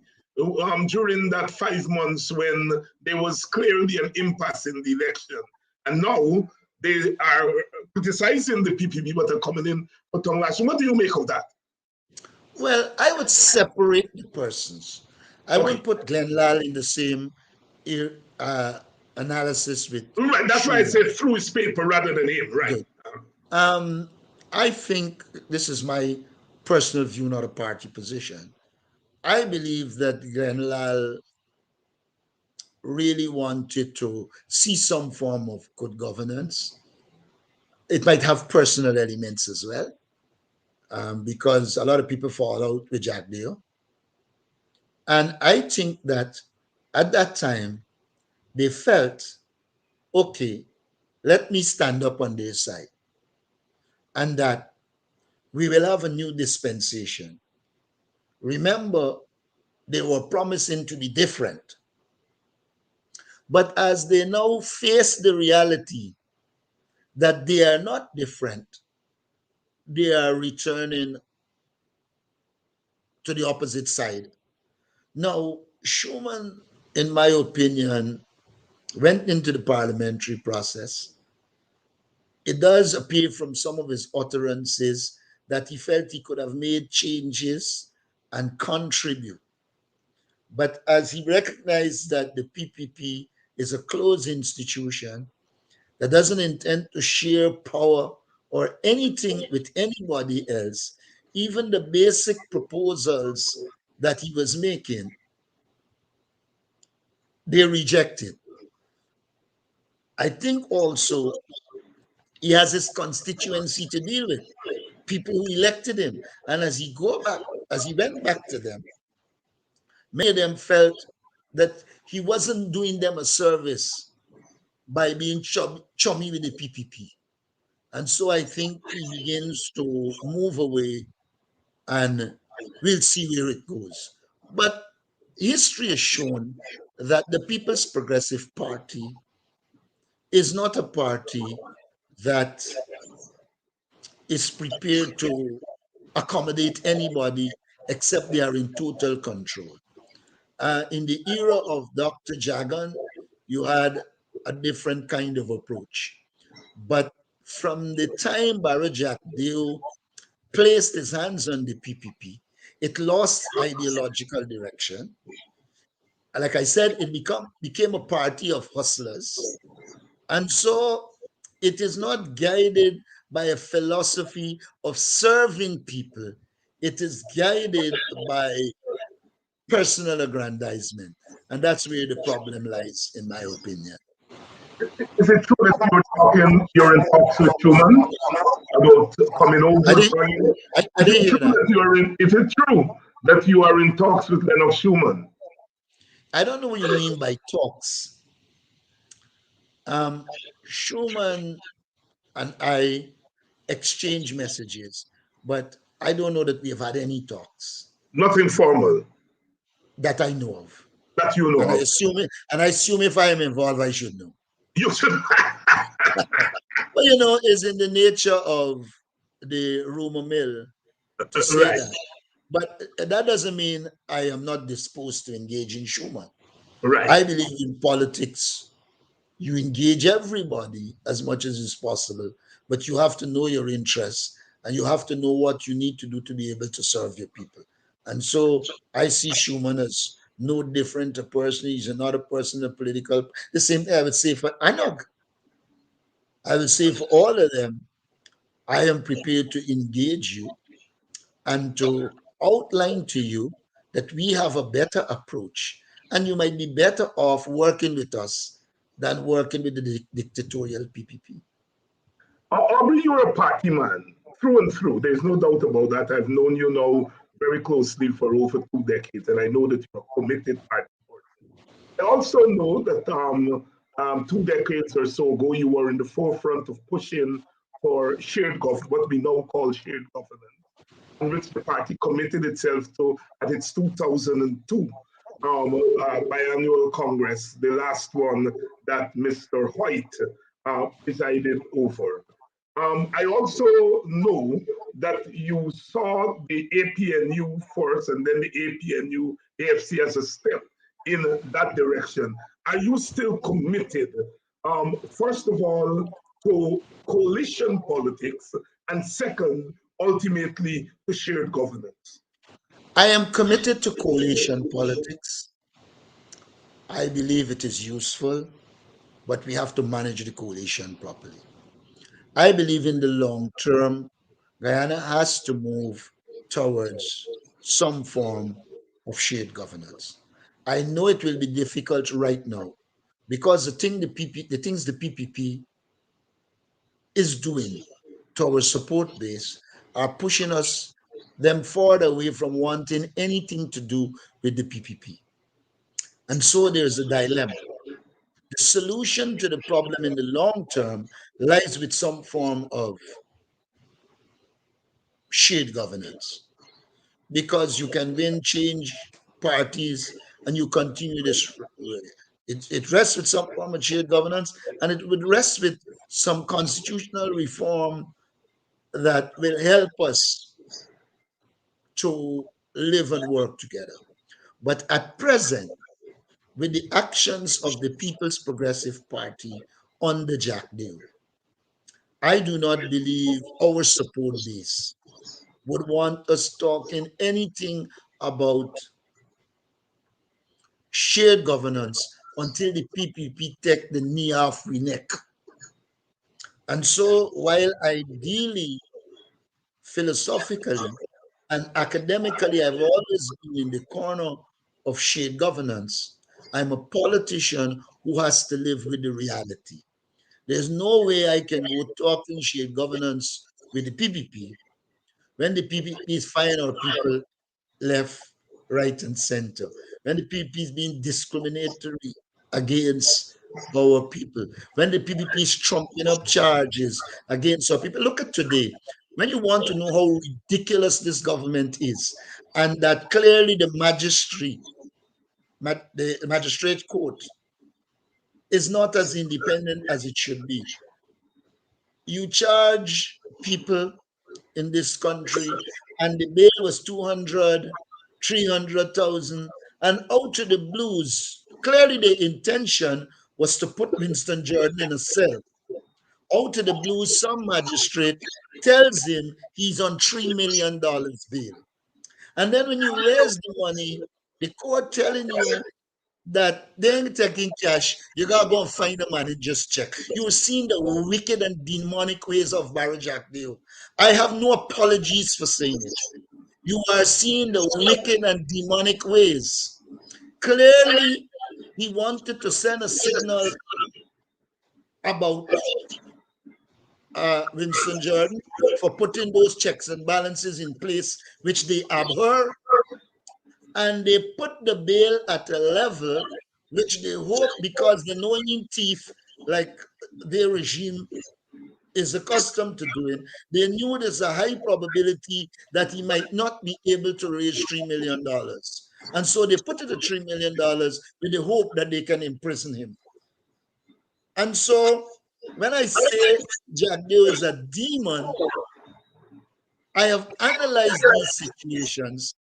during that 5 months when there was clearly an impasse in the election. And now they are criticizing the PPP, but are coming in for tongue lashing. What do you make of that? Well, I would separate the persons. I wouldn't put Glenn Lal in the same analysis with. Right, that's why I said through his paper rather than him, right? I think this is my personal view, not a party position. I believe that Glenn Lal really wanted to see some form of good governance. It might have personal elements as well, because a lot of people fall out with Jagdeo. And I think that at that time, they felt, okay, let me stand up on their side. And that we will have a new dispensation. Remember, they were promising to be different. But as they now face the reality that they are not different, they are returning to the opposite side. Now, Schumann, in my opinion, went into the parliamentary process. It does appear from some of his utterances that he felt he could have made changes and contribute. But as he recognized that the PPP is a closed institution that doesn't intend to share power or anything with anybody else, even the basic proposals that he was making, they rejected. I think also he has his constituency to deal with, people who elected him. And as he went back to them, many of them felt that he wasn't doing them a service by being chummy with the PPP. And so I think he begins to move away, and we'll see where it goes. But history has shown that the People's Progressive Party is not a party that is prepared to accommodate anybody except they are in total control. In the era of Dr. Jagan, you had a different kind of approach. But from the time Barajak Deo placed his hands on the PPP, it lost ideological direction. Like I said, it became a party of hustlers. And so it is not guided by a philosophy of serving people. It is guided by personal aggrandizement. And that's where the problem lies, in my opinion. Is it true that you're in talks with Truman about coming I over didn't, for you? I didn't hear that. Is it true that you are in talks with Lennox Schumann? I don't know what you mean by talks. Schumann and I exchange messages, but I don't know that we have had any talks Nothing formal that I know of. that you know of. And I assume if I am involved, I should know. You should. But it's in the nature of the rumor mill to say Right, that. But that doesn't mean I am not disposed to engage in Schumann. right. I believe in politics. You engage everybody as much as is possible, but you have to know your interests and you have to know what you need to do to be able to serve your people. And so I see Schumann as no different a person. He's another person, a political. The same thing I would say for Anog. I would say for all of them, I am prepared to engage you and to outline to you that we have a better approach. And you might be better off working with us than working with the dictatorial PPP. Aubrey, you're a party man through and through. There's no doubt about that. I've known you now very closely for over 2 decades, and I know that you're a committed party person. I also know that 2 decades or so ago, you were in the forefront of pushing for shared government, what we now call shared governance, in which the party committed itself to at its 2002 biannual Congress, the last one that Mr. White presided over. I also know that you saw the APNU first and then the APNU AFC as a step in that direction. Are you still committed, first of all, to coalition politics, and second, ultimately, to shared governance? I am committed to coalition politics. I believe it is useful, but we have to manage the coalition properly. I believe in the long term, Guyana has to move towards some form of shared governance. I know it will be difficult right now because the things the PPP is doing to our support base are pushing them further away from wanting anything to do with the PPP. And so there's a dilemma. The solution to the problem in the long term lies with some form of shared governance because you can then change parties and you continue this. It rests with some form of shared governance and it would rest with some constitutional reform that will help us to live and work together. But at present, with the actions of the People's Progressive Party on the Jack deal, I do not believe our support base would want us talking anything about shared governance until the PPP take the knee off we neck. And so, while ideally, philosophically, and academically, I've always been in the corner of shared governance, I'm a politician who has to live with the reality. There's no way I can go talking shared governance with the PPP when the PPP is firing our people left, right, and center, when the PPP is being discriminatory against our people, when the PPP is trumping up charges against our people. Look at today. When you want to know how ridiculous this government is, and that clearly the magistrate court is not as independent as it should be. You charge people in this country, and the bail was 200, 300,000, and out of the blues, clearly the intention was to put Winston Jordan in a cell. Out of the blues, some magistrate tells him he's on $3 million bail. And then when you raise the money, the court telling you that they ain't taking cash, you gotta go and find the man and just check. You've seen the wicked and demonic ways of Barry Jack Deal. I have no apologies for saying it. You are seeing the wicked and demonic ways. Clearly, he wanted to send a signal about Winston Jordan for putting those checks and balances in place, which they abhor, and they put the bail at a level which they hope, because the knowing thief, like their regime is accustomed to doing, they knew there's a high probability that he might not be able to raise $3 million. And so they put it at $3 million with the hope that they can imprison him. And so when I say Jack Doe is a demon, I have analyzed these situations,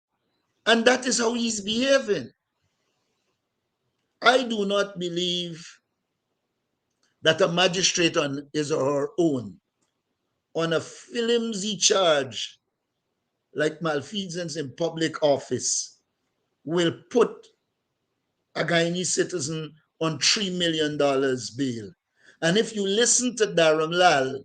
and that is how he's behaving. I do not believe that a magistrate on his or her own, on a flimsy charge like malfeasance in public office, will put a Guyanese citizen on $3 million bail. And if you listen to Dharam Lal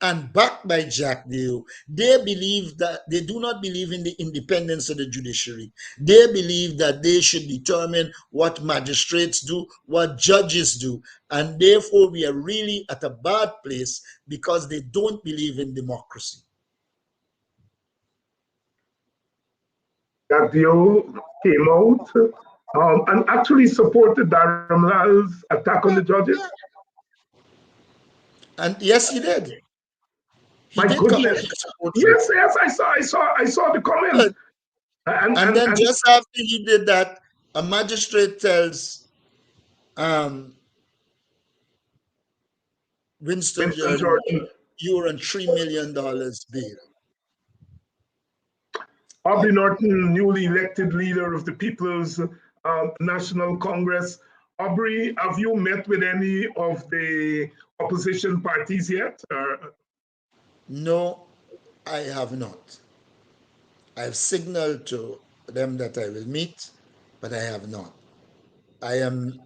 and backed by Jack Deo, they believe that they do not believe in the independence of the judiciary. They believe that they should determine what magistrates do, what judges do, and therefore we are really at a bad place because they don't believe in democracy. Jack Deo came out and actually supported Dharam Lal's attack on the judges. And yes, he did. He My did goodness. Yes, I saw the comments. And then just after he did that, a magistrate tells Winston Jordan, you're on $3 million bail. Aubrey Norton, newly elected leader of the People's National Congress. Aubrey, have you met with any of the opposition parties yet? No, I have not. I've signaled to them that I will meet, but I have not. I am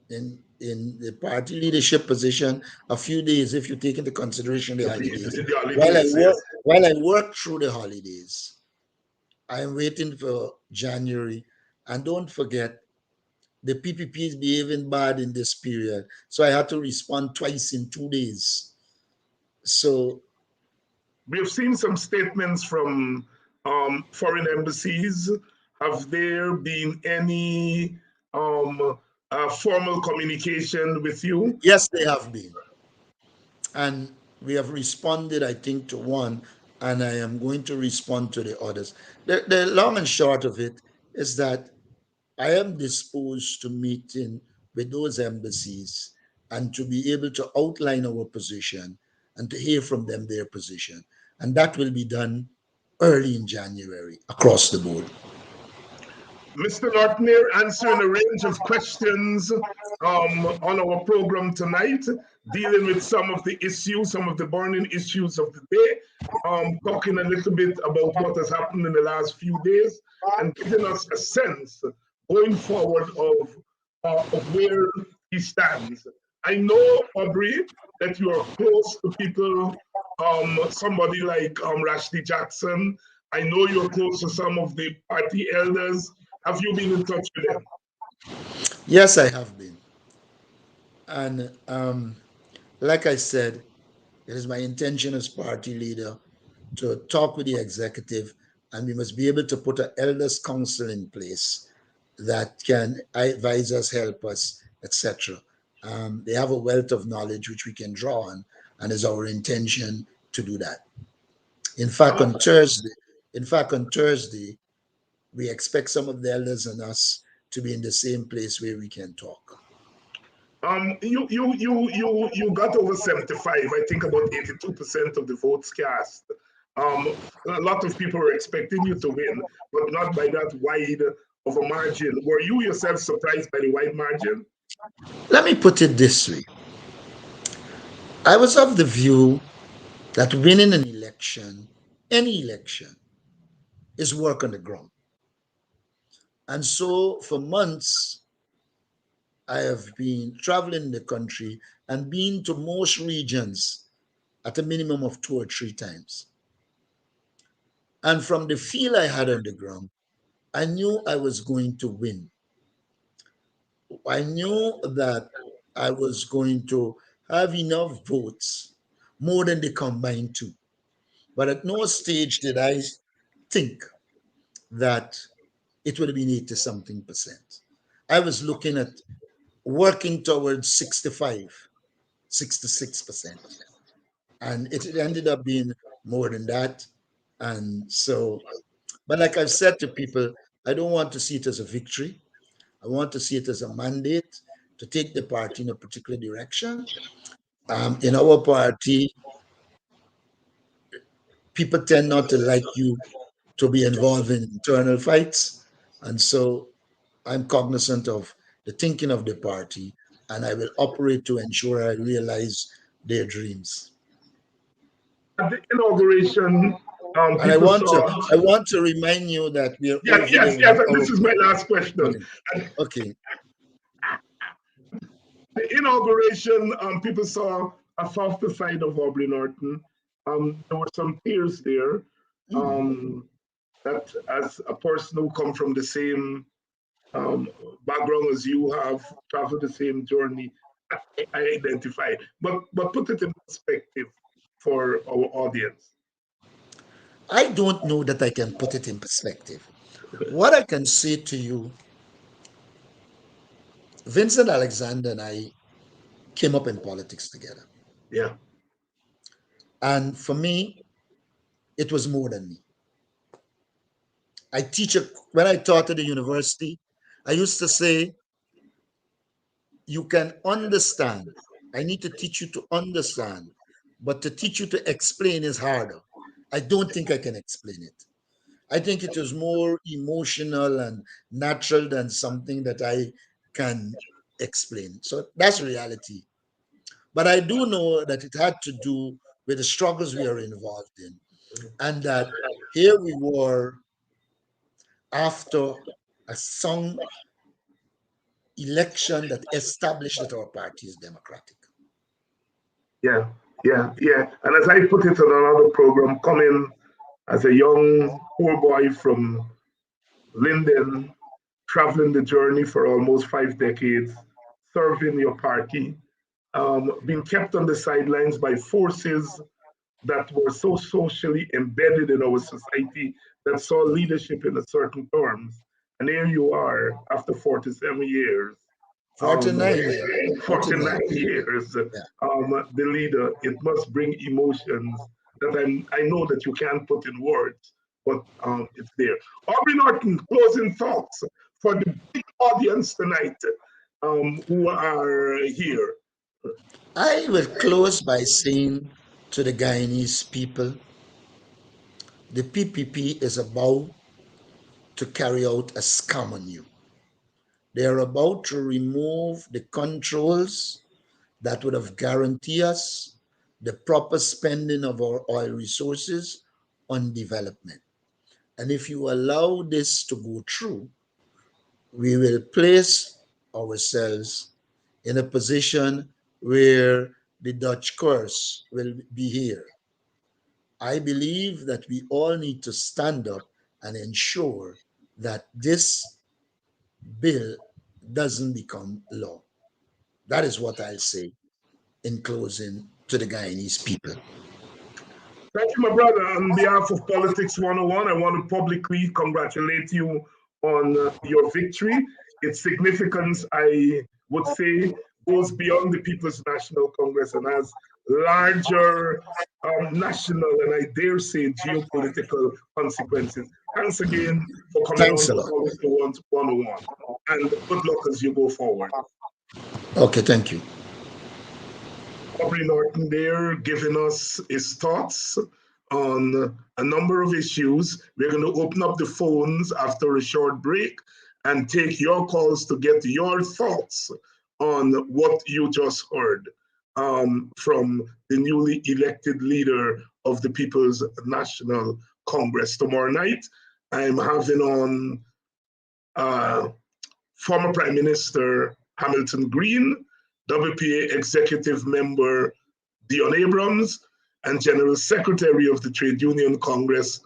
in the party leadership position a few days, if you take into consideration the holidays. While I work through the holidays, I am waiting for January. And don't forget, the PPP is behaving bad in this period. So I had to respond twice in 2 days. So we have seen some statements from foreign embassies. Have there been any formal communication with you? Yes, they have been. And we have responded, I think, to one, and I am going to respond to the others. The long and short of it is that I am disposed to meeting with those embassies and to be able to outline our position and to hear from them their position. And that will be done early in January across the board. Mr. Norton here answering a range of questions on our program tonight, dealing with some of the issues, some of the burning issues of the day, talking a little bit about what has happened in the last few days, and giving us a sense going forward of where he stands. I know, Aubrey, that you are close to people, somebody like Rashdi Jackson. I know you're close to some of the party elders. Have you been in touch with them? Yes, I have been. And like I said, it is my intention as party leader to talk with the executive, and we must be able to put an elders council in place that can advise us, help us, etc. They have a wealth of knowledge which we can draw on, and it's our intention to do that. In fact, Uh, on Thursday, in fact, on Thursday, we expect some of the elders and us to be in the same place where we can talk. you got over 75. I think about 82% of the votes cast. A lot of people were expecting you to win, but not by that wide of a margin. Were you yourself surprised by the wide margin? Let me put it this way. I was of the view that winning an election, any election, is work on the ground. And so for months, I have been traveling the country and been to most regions at a minimum of 2 or 3 times. And from the feel I had on the ground, I knew I was going to win. I knew that I was going to have enough votes, more than the combined two. But at no stage did I think that it would have been 80 something percent. I was looking at working towards 65, 66%. And it ended up being more than that. And so, but like I've said to people, I don't want to see it as a victory. I want to see it as a mandate to take the party in a particular direction. In our party, people tend not to like you to be involved in internal fights. And so I'm cognizant of the thinking of the party, and I will operate to ensure I realize their dreams. At the inauguration, And people saw. I want to remind you that we are Yes, over yes, there yes. in And our this is my last question. okay. At Okay. the inauguration, people saw a softer side of Aubrey Norton. There were some tears there. Mm. Um, that as a person who come from the same um, background as you have, traveled the same journey, I identify. But put it in perspective for our audience. I don't know that I can put it in perspective. What I can say to you, Vincent Alexander and I came up in politics together. Yeah, And for me, it was more than me. I teach when I taught at the university, I used to say, you can understand. I need to teach you to understand, but to teach you to explain is harder. I don't think I can explain it. I think it is more emotional and natural than something that I can explain. So that's reality. But I do know that it had to do with the struggles we are involved in, and that here we were after a song election that established that our party is democratic. yeah, yeah. And as I put it on another program, coming as a young poor boy from Linden, traveling the journey for almost 5 decades, serving your party, being kept on the sidelines by forces that were so socially embedded in our society that saw leadership in a certain terms. And here you are after 47 years, um, 49 years. 49 49. years, Yeah. the leader. It must bring emotions that I know that you can't put in words, but it's there. Aubrey Norton, closing thoughts for the big audience tonight who are here. I will close by saying to the Guyanese people, the PPP is about to carry out a scam on you. They are about to remove the controls that would have guaranteed us the proper spending of our oil resources on development. And if you allow this to go through, we will place ourselves in a position where the Dutch curse will be here. I believe that we all need to stand up and ensure that this bill doesn't become law. That is what I'll say in closing to the Guyanese people. Thank you, my brother. On behalf of Politics 101, I want to publicly congratulate you on your victory. Its significance, I would say, goes beyond the People's National Congress and has larger national and I dare say geopolitical consequences. Thanks again for coming Thanks on a to lot. Politics 101. And good luck as you go forward. Okay, thank you. Aubrey Norton there giving us his thoughts on a number of issues. We're going to open up the phones after a short break and take your calls to get your thoughts on what you just heard from the newly elected leader of the People's National Congress. Tomorrow night, I'm having on former Prime Minister Hamilton Green, WPA Executive Member Dion Abrams, and General Secretary of the Trade Union Congress,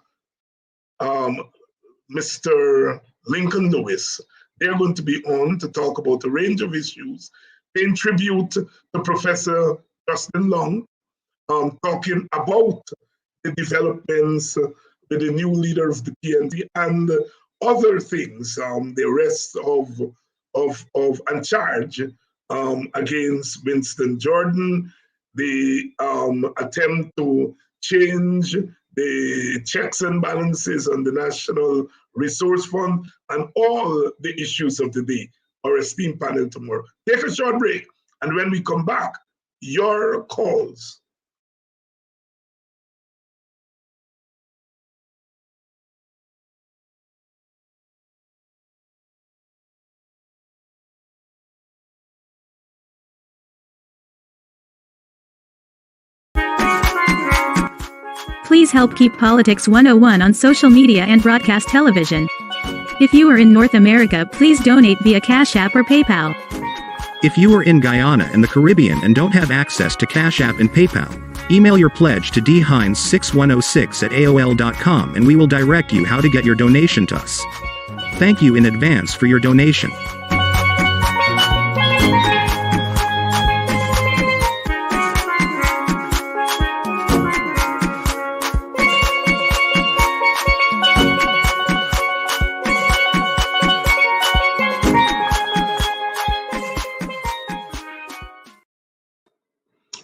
Mr. Lincoln Lewis. They're going to be on to talk about a range of issues, paying tribute to Professor Justin Long, talking about the developments with the new leader of the PNP and other things, the arrest and charge against Winston Jordan, the attempt to change the checks and balances on the National Resource Fund, and all the issues of the day. Our esteemed panel tomorrow. Take a short break, and when we come back, your calls. Please help keep Politics 101 on social media and broadcast television. If you are in North America, please donate via Cash App or PayPal. If you are in Guyana and the Caribbean and don't have access to Cash App and PayPal, email your pledge to dhines6106@aol.com and we will direct you how to get your donation to us. Thank you in advance for your donation.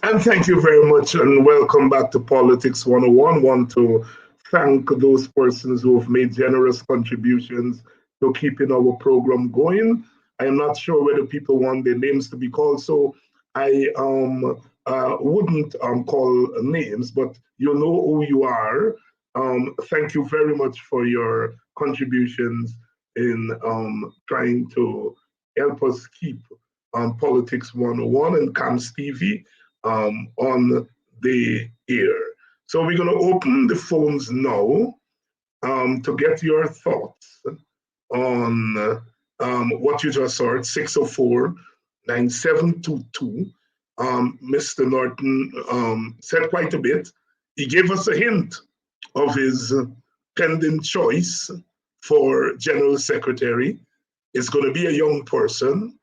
And thank you very much, and welcome back to Politics 101. Want to thank those persons who have made generous contributions to keeping our program going. I am not sure whether people want their names to be called, so I wouldn't call names, but you know who you are. Thank you very much for your contributions in trying to help us keep Politics 101 and CAMS TV on the air. So we're going to open the phones now to get your thoughts on what you just heard, 604-9722. Mr. Norton said quite a bit. He gave us a hint of his pending choice for General Secretary. It's going to be a young person.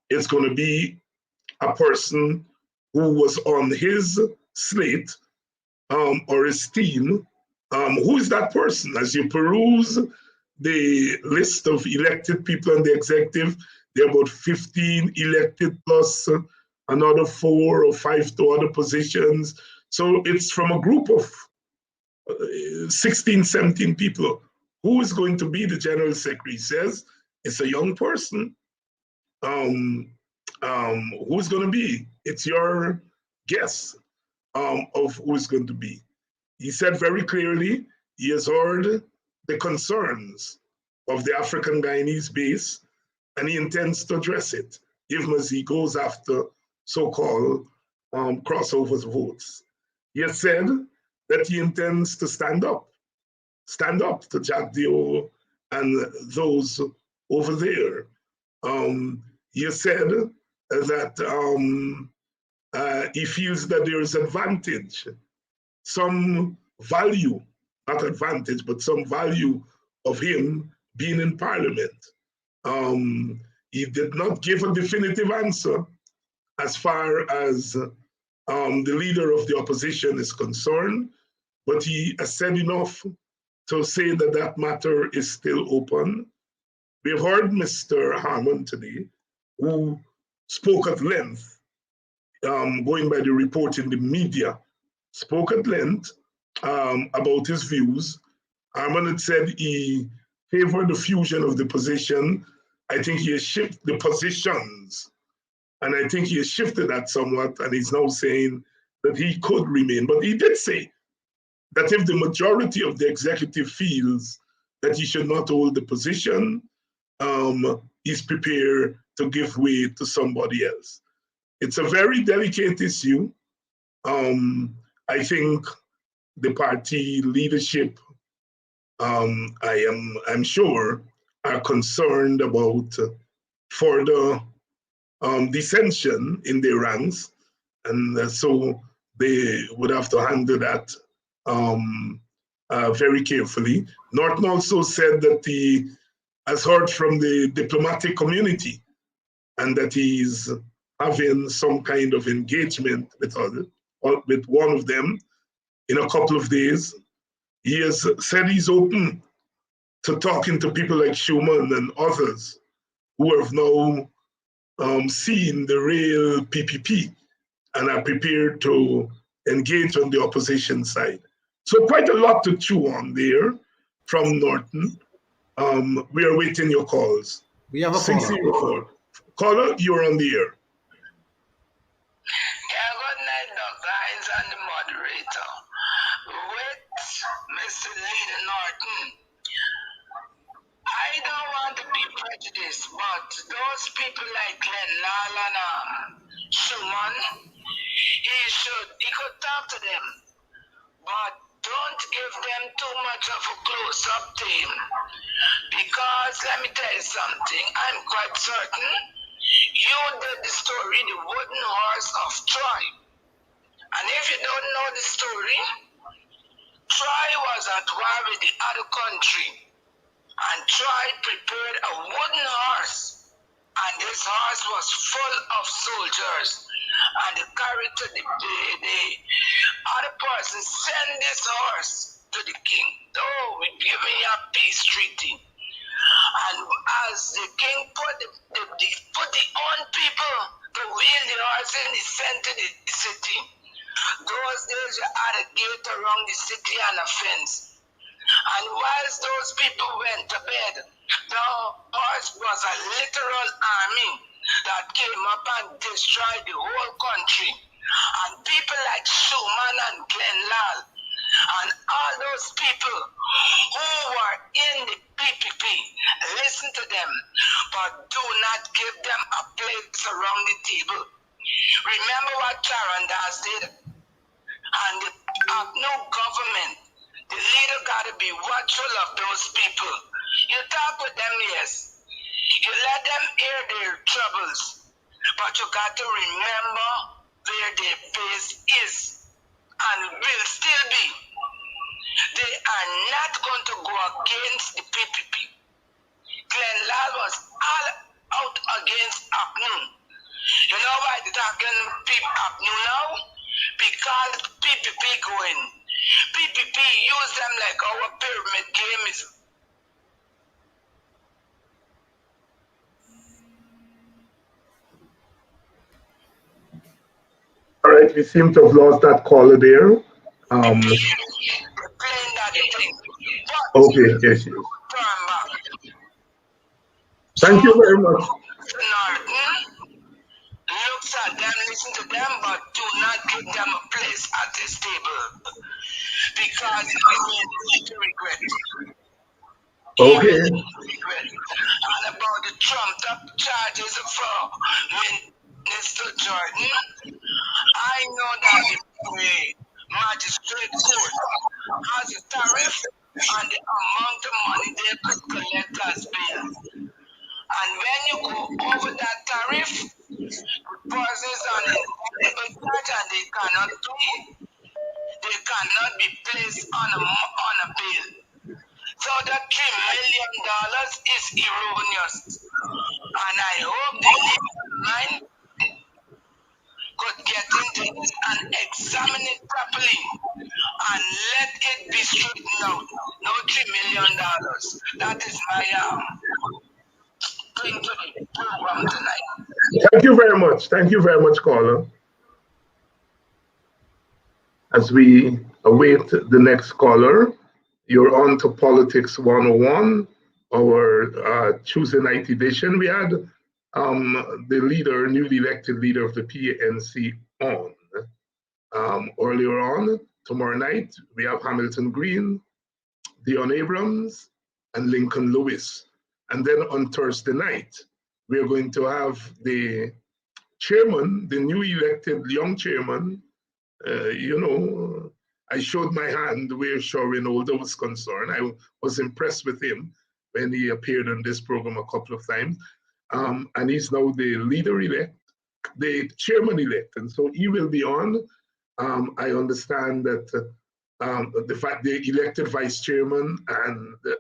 It's going to be a person who was on his slate or his team. Who is that person? As you peruse the list of elected people in the executive, there are about 15 elected plus another 4 or 5 to other positions. So it's from a group of 16, 17 people. Who is going to be the General Secretary? He says it's a young person. Who's going to be? It's your guess of who's going to be. He said very clearly he has heard the concerns of the African Guyanese base and he intends to address it, even as he goes after so-called crossovers votes. He has said that he intends to stand up to Jack Dio and those over there. He has said that he feels that there is advantage, some value, not advantage, but some value of him being in Parliament. He did not give a definitive answer as far as the leader of the opposition is concerned, but he has said enough to say that that matter is still open. We have heard Mr. Harmon today, who spoke at length, going by the report in the media, spoke at length about his views. Harmon had said he favored the fusion of the position. I think he has shifted the positions, and I think he has shifted that somewhat, and he's now saying that he could remain. But he did say that if the majority of the executive feels that he should not hold the position, he's prepared to give way to somebody else. It's a very delicate issue. I think the party leadership, I'm sure, are concerned about further dissension in their ranks, and so they would have to handle that very carefully. Norton also said that he has heard from the diplomatic community and that he's having some kind of engagement with one of them in a couple of days. He has said he's open to talking to people like Schuman and others who have now seen the real PPP and are prepared to engage on the opposition side. So quite a lot to chew on there from Norton. We are waiting your calls. We have a caller. Caller, you're on the air. Yeah, good night, Dr. Hines and the moderator. With Mr. Leader Norton, I don't want to be prejudiced, but those people like Glenn Lal and Schuman, he could talk to them, but don't give them too much of a close-up to him. Because let me tell you something, I'm quite certain you did the story, The Wooden Horse of Troy. And if you don't know the story, Troy was at war with the other country. And Troy prepared a wooden horse. And this horse was full of soldiers. And the character, the other person sent this horse to the king. Oh, give me a peace treaty. And as the king put the own people to wheel the horse in the center of the city, those days you had a gate around the city and a fence. And whilst those people went to bed, the horse was a literal army that came up and destroyed the whole country. And people like Schuman and Glenn Lal and all those people who were in the PPP, listen to them, but do not give them a place around the table. Remember what Charandas did? And the new government, the leader got to be watchful of those people. You talk with them, yes. You let them air their troubles, but you got to remember where their base is and will still be. They are not going to go against the PPP. Glenn Lal was all out against APNU. You know why they're talking APNU now? Because PPP going. PPP use them like our pyramid game is. All right, we seem to have lost that caller there. Playing that thing. But Okay, yes. turn back. Thank you very much. Norton looks at them, listen to them, but do not give them a place at this table. Because it will to regret. Okay. And about the trumped up charges for Mr. Jordan, I know that the magistrate court has a tariff on the amount of money they could collect as bail. And when you go over that tariff, the poses an inevitable threat and they cannot be. They cannot be placed on a bail. So that $3 million is erroneous. And I hope the legal mind could get into this and examine it properly and let it be straightened out. No $3 million. That is my thing to the program tonight. Thank you very much. Thank you very much, caller. As we await the next caller, you're on to Politics 101, our Tuesday night edition. We had the leader, newly elected leader of the PNC on. Earlier on, tomorrow night, we have Hamilton Green, Dion Abrams, and Lincoln Lewis. And then on Thursday night, we are going to have the chairman, the new elected young chairman. I showed my hand where Sherwin Older was concerned. I was impressed with him when he appeared on this program a couple of times. And he's now the leader-elect, the chairman-elect. And so he will be on. I understand that the elected vice chairman and the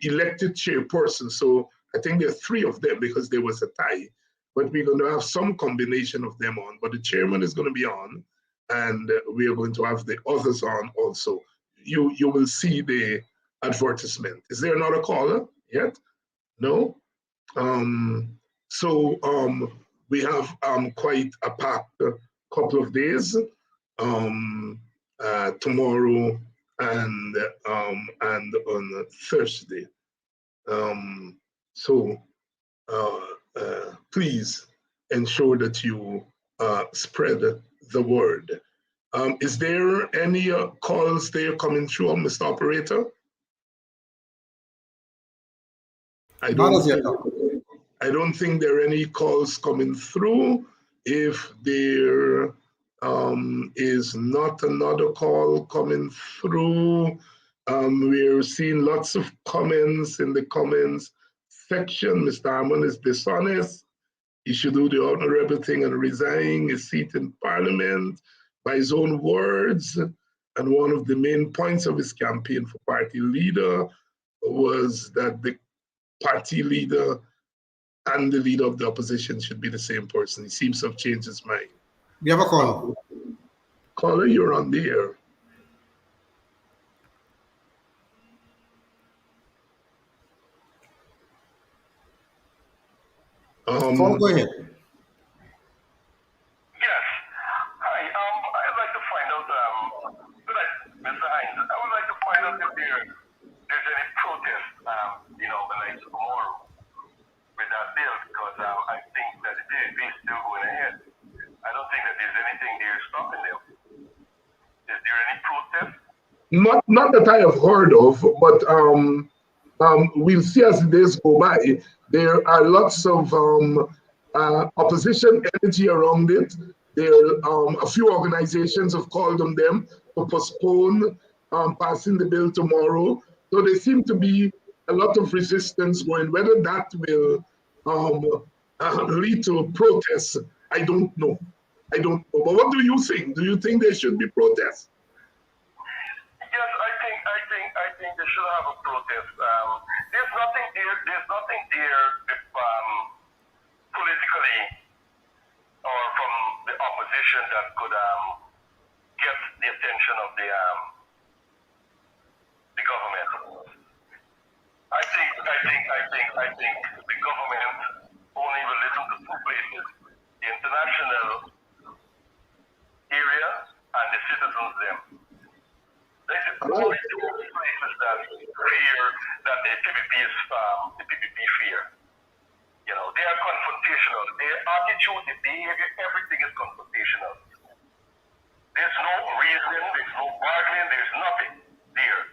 elected chairperson. So I think there are three of them because there was a tie. But we're going to have some combination of them on. But the chairman is going to be on, and we are going to have the others on also. You will see the advertisement. Is there another caller yet? No? We have quite a packed couple of days tomorrow and on Thursday. Please ensure that you spread the word. Is there any calls there coming through, Mr. Operator? I don't think there are any calls coming through. If there is not another call coming through, we're seeing lots of comments in the comments section. Mr. Hammond is dishonest. He should do the honorable thing and resign his seat in Parliament by his own words. And one of the main points of his campaign for party leader was that the party leader and the leader of the opposition should be the same person. He seems to have changed his mind. We have a caller. Caller, you're on the air. Go ahead. Yes. Hi. I'd like to find out, Mr. Hines, I would like to find out if there's any protest, like tomorrow with that bill, because I think that the PNP is still going ahead. I don't think that there's anything there stopping them. Is there any protest? Not that I have heard of, but we'll see as the days go by. There are lots of opposition energy around it. There a few organizations have called on them to postpone passing the bill tomorrow. So there seem to be a lot of resistance going. Whether that will lead to protests, I don't know. But what do you think? Do you think there should be protests? Yes, I think they should have a protest. There's nothing there politically or from the opposition that could get the attention of the government. I think the government only will listen to two places: the international area and the citizens them. Only two places that fear that the PPP is the PPP fear. They are confrontational. Their attitude, their behavior, everything is confrontational. There's no reason, there's no bargaining, there's nothing there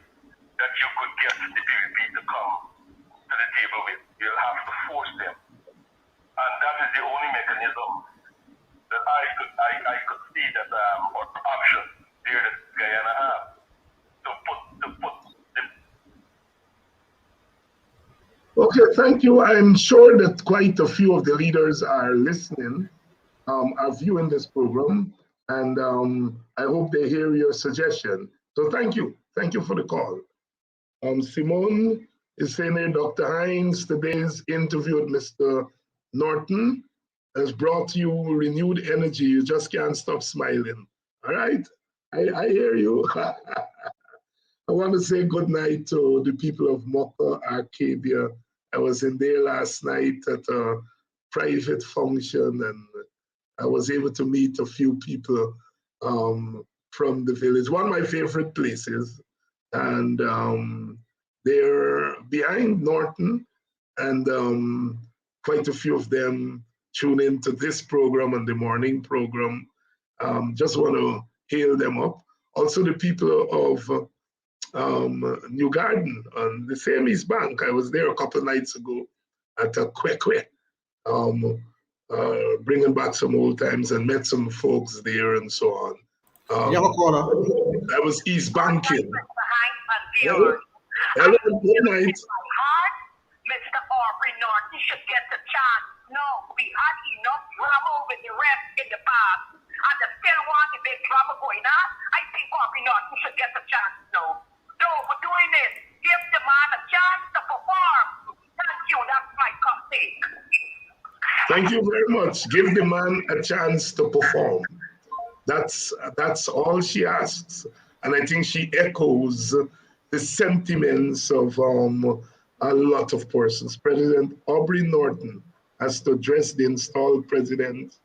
that you could get the PPP to come to the table with. You'll have to force them. And that is the only mechanism that I could see that or option there that Guyana have to put the Okay, thank you. I'm sure that quite a few of the leaders are listening, are viewing this program, and I hope they hear your suggestion. So thank you. Thank you for the call. Simone is saying here, Dr. Hines, today's interview with Mr. Norton has brought you renewed energy. You just can't stop smiling. All right? I hear you. I want to say good night to the people of Mocha, Arcadia. I was in there last night at a private function, and I was able to meet a few people from the village. One of my favorite places, and they're behind Norton, and quite a few of them tune into this program and the morning program. Just want to hail them up. Also, the people of New Garden on the same East Bank. I was there a couple of nights ago at a Kwekwe, bringing back some old times and met some folks there and so on. I was East Banking. Hello, good night. Mr. Aubrey Norton should get the chance. No, we had enough drama with the rest in the past. And they still want the big drama going on. I think Aubrey Norton should get the chance. No, for doing this, give the man a chance to perform. Thank you, that's my take. Thank you very much. Give the man a chance to perform. That's all she asks. And I think she echoes the sentiments of a lot of persons. President Aubrey Norton has to address the installed president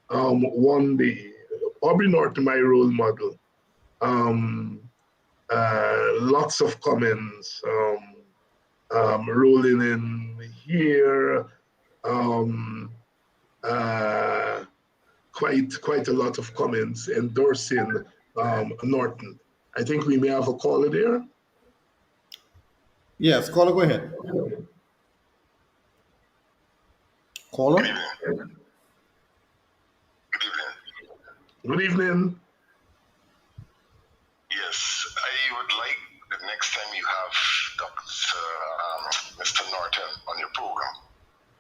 one day. Aubrey Norton, my role model. Lots of comments rolling in here. Quite a lot of comments endorsing Norton. I think we may have a caller there. Yes, caller, go ahead. Caller? Good evening. Yes, I would like the next time you have Mr. Norton on your program,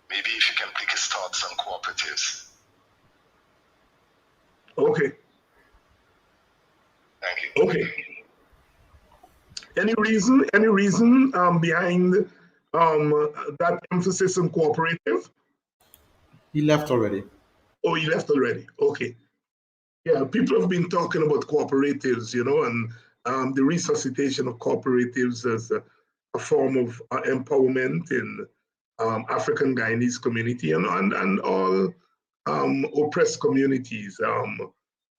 maybe if you can pick his thoughts on cooperatives. Okay. Thank you. Okay. Any reason behind that emphasis on cooperative? He left already. Oh, he left already. Okay. Yeah, people have been talking about cooperatives, and the resuscitation of cooperatives as a form of empowerment in African Guyanese community and all oppressed communities.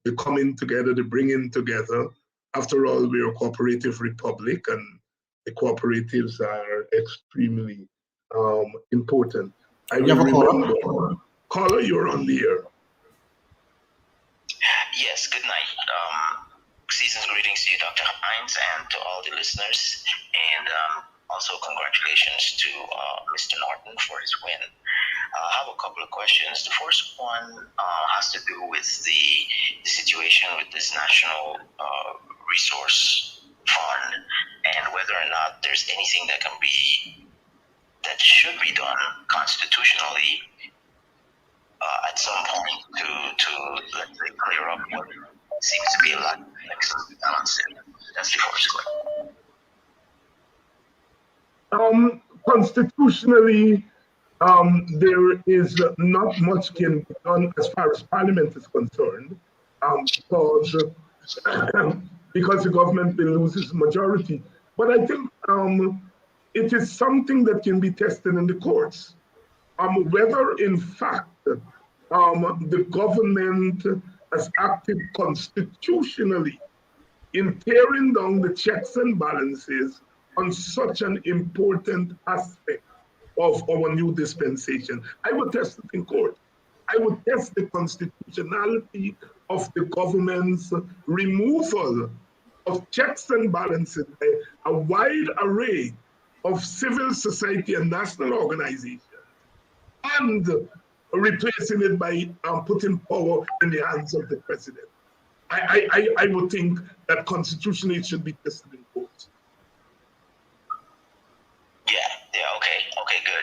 The coming together, the bringing together. After all, we're a cooperative republic, and the cooperatives are extremely important. I remember, caller, you're on the air. Yes, good night. Season's greetings to you, Dr. Hines, and to all the listeners. And also congratulations to Mr. Norton for his win. I have a couple of questions. The first one has to do with the situation with this National Resource Fund and whether or not there's anything that should be done constitutionally at some point to let's say, clear up what seems to be a lot of balance. That's the first question. Constitutionally, there is not much can be done as far as Parliament is concerned, because the government will lose its majority. But I think it is something that can be tested in the courts. Whether in fact the government has acted constitutionally in tearing down the checks and balances on such an important aspect of our new dispensation. I would test it in court. I would test the constitutionality of the government's removal of checks and balances by a wide array of civil society and national organizations, and replacing it by putting power in the hands of the president. I would think that constitutionally it should be tested in court. Yeah, okay, good.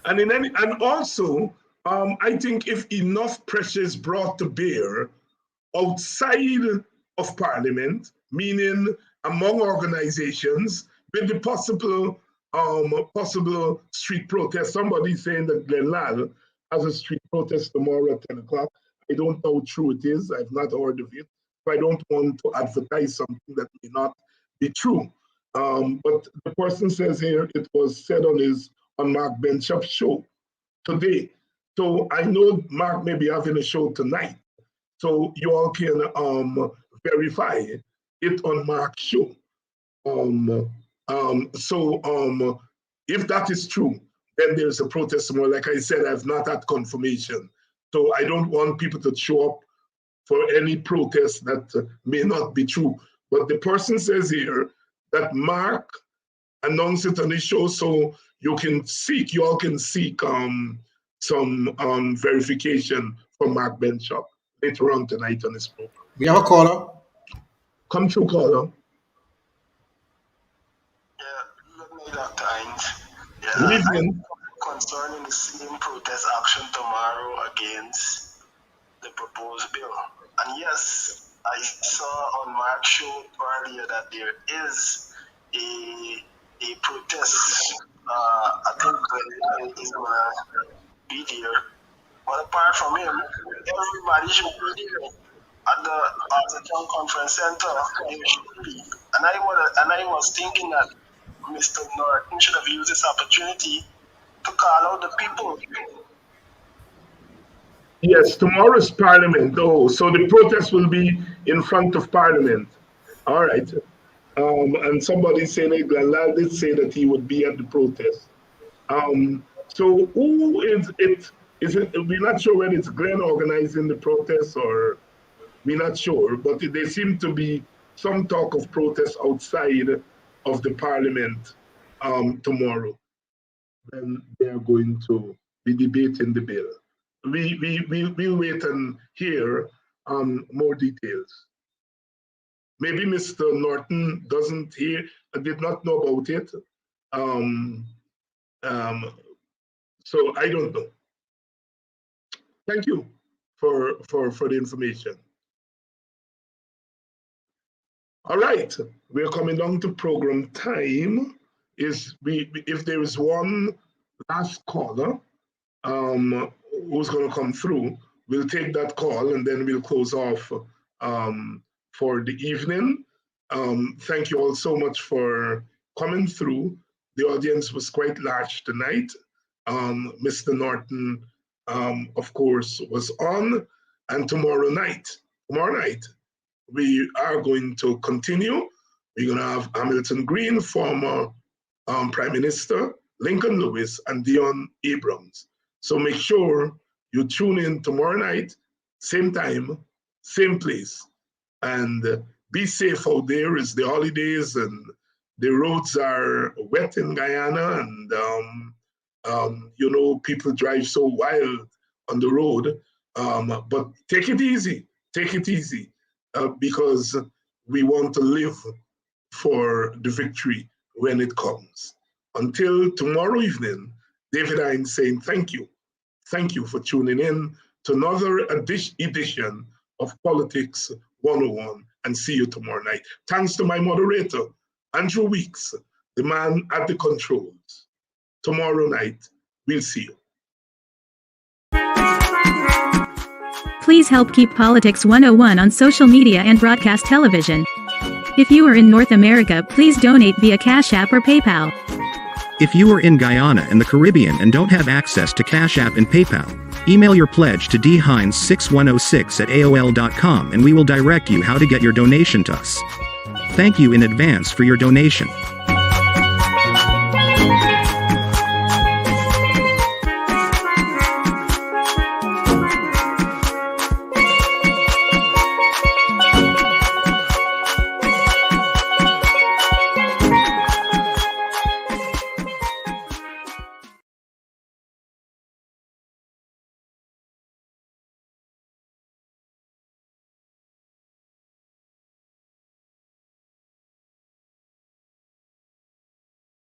And also, I think if enough pressure is brought to bear outside of Parliament, meaning among organizations, with the possible street protest. Somebody saying that Glen Lal has a street protest tomorrow at 10 o'clock. I don't know how true it is. I've not heard of it. So I don't want to advertise something that may not be true. But the person says here it was said on Mark Benchup's show today. So I know Mark may be having a show tonight. So you all can verify it on Mark's show. If that is true, then there's a protest tomorrow. Like I said, I've not had confirmation. So I don't want people to show up for any protest that may not be true. But the person says here that Mark announced it on his show, so you all can seek some verification from Mark Benchup later on tonight on his program. We have a caller. Come through, caller. Dr. Hines. Good evening. Concerning the same protest action tomorrow against the proposed bill. And yes, I saw on Mark's show earlier that there is a protest. I think he's going to be there. But apart from him, everybody should be there at the Town Conference Center. And I was thinking that Mr. Norton should have used this opportunity to call out the people. Yes, tomorrow's Parliament. Oh, so the protest will be in front of Parliament. All right. And somebody saying that Glen Lal did say that he would be at the protest. So who is it? Is it? We're not sure whether it's Glen organizing the protest or we're not sure. But there seemed to be some talk of protest outside of the Parliament tomorrow. Then they're going to be debating the bill. We'll wait and hear more details. Maybe Mr. Norton did not know about it. So I don't know. Thank you for the information. All right, we're coming down to program time. If there is one last caller who's going to come through, we'll take that call and then we'll close off for the evening. Thank you all so much for coming through. The audience was quite large tonight. Mr. Norton, of course, was on, and tomorrow night, we are going to continue. We're going to have Hamilton Green, former Prime Minister, Lincoln Lewis, and Dion Abrams. So make sure you tune in tomorrow night, same time, same place. And be safe out there. It's the holidays and the roads are wet in Guyana, and people drive so wild on the road. But take it easy, because we want to live for the victory when it comes. Until tomorrow evening, David Hines saying thank you. Thank you for tuning in to another edition of Politics 101, and see you tomorrow night. Thanks to my moderator, Andrew Weeks, the man at the controls. Tomorrow night, we'll see you. Please help keep Politics 101 on social media and broadcast television. If you are in North America, please donate via Cash App or PayPal. If you are in Guyana and the Caribbean and don't have access to Cash App and PayPal, email your pledge to dhines6106@aol.com and we will direct you how to get your donation to us. Thank you in advance for your donation.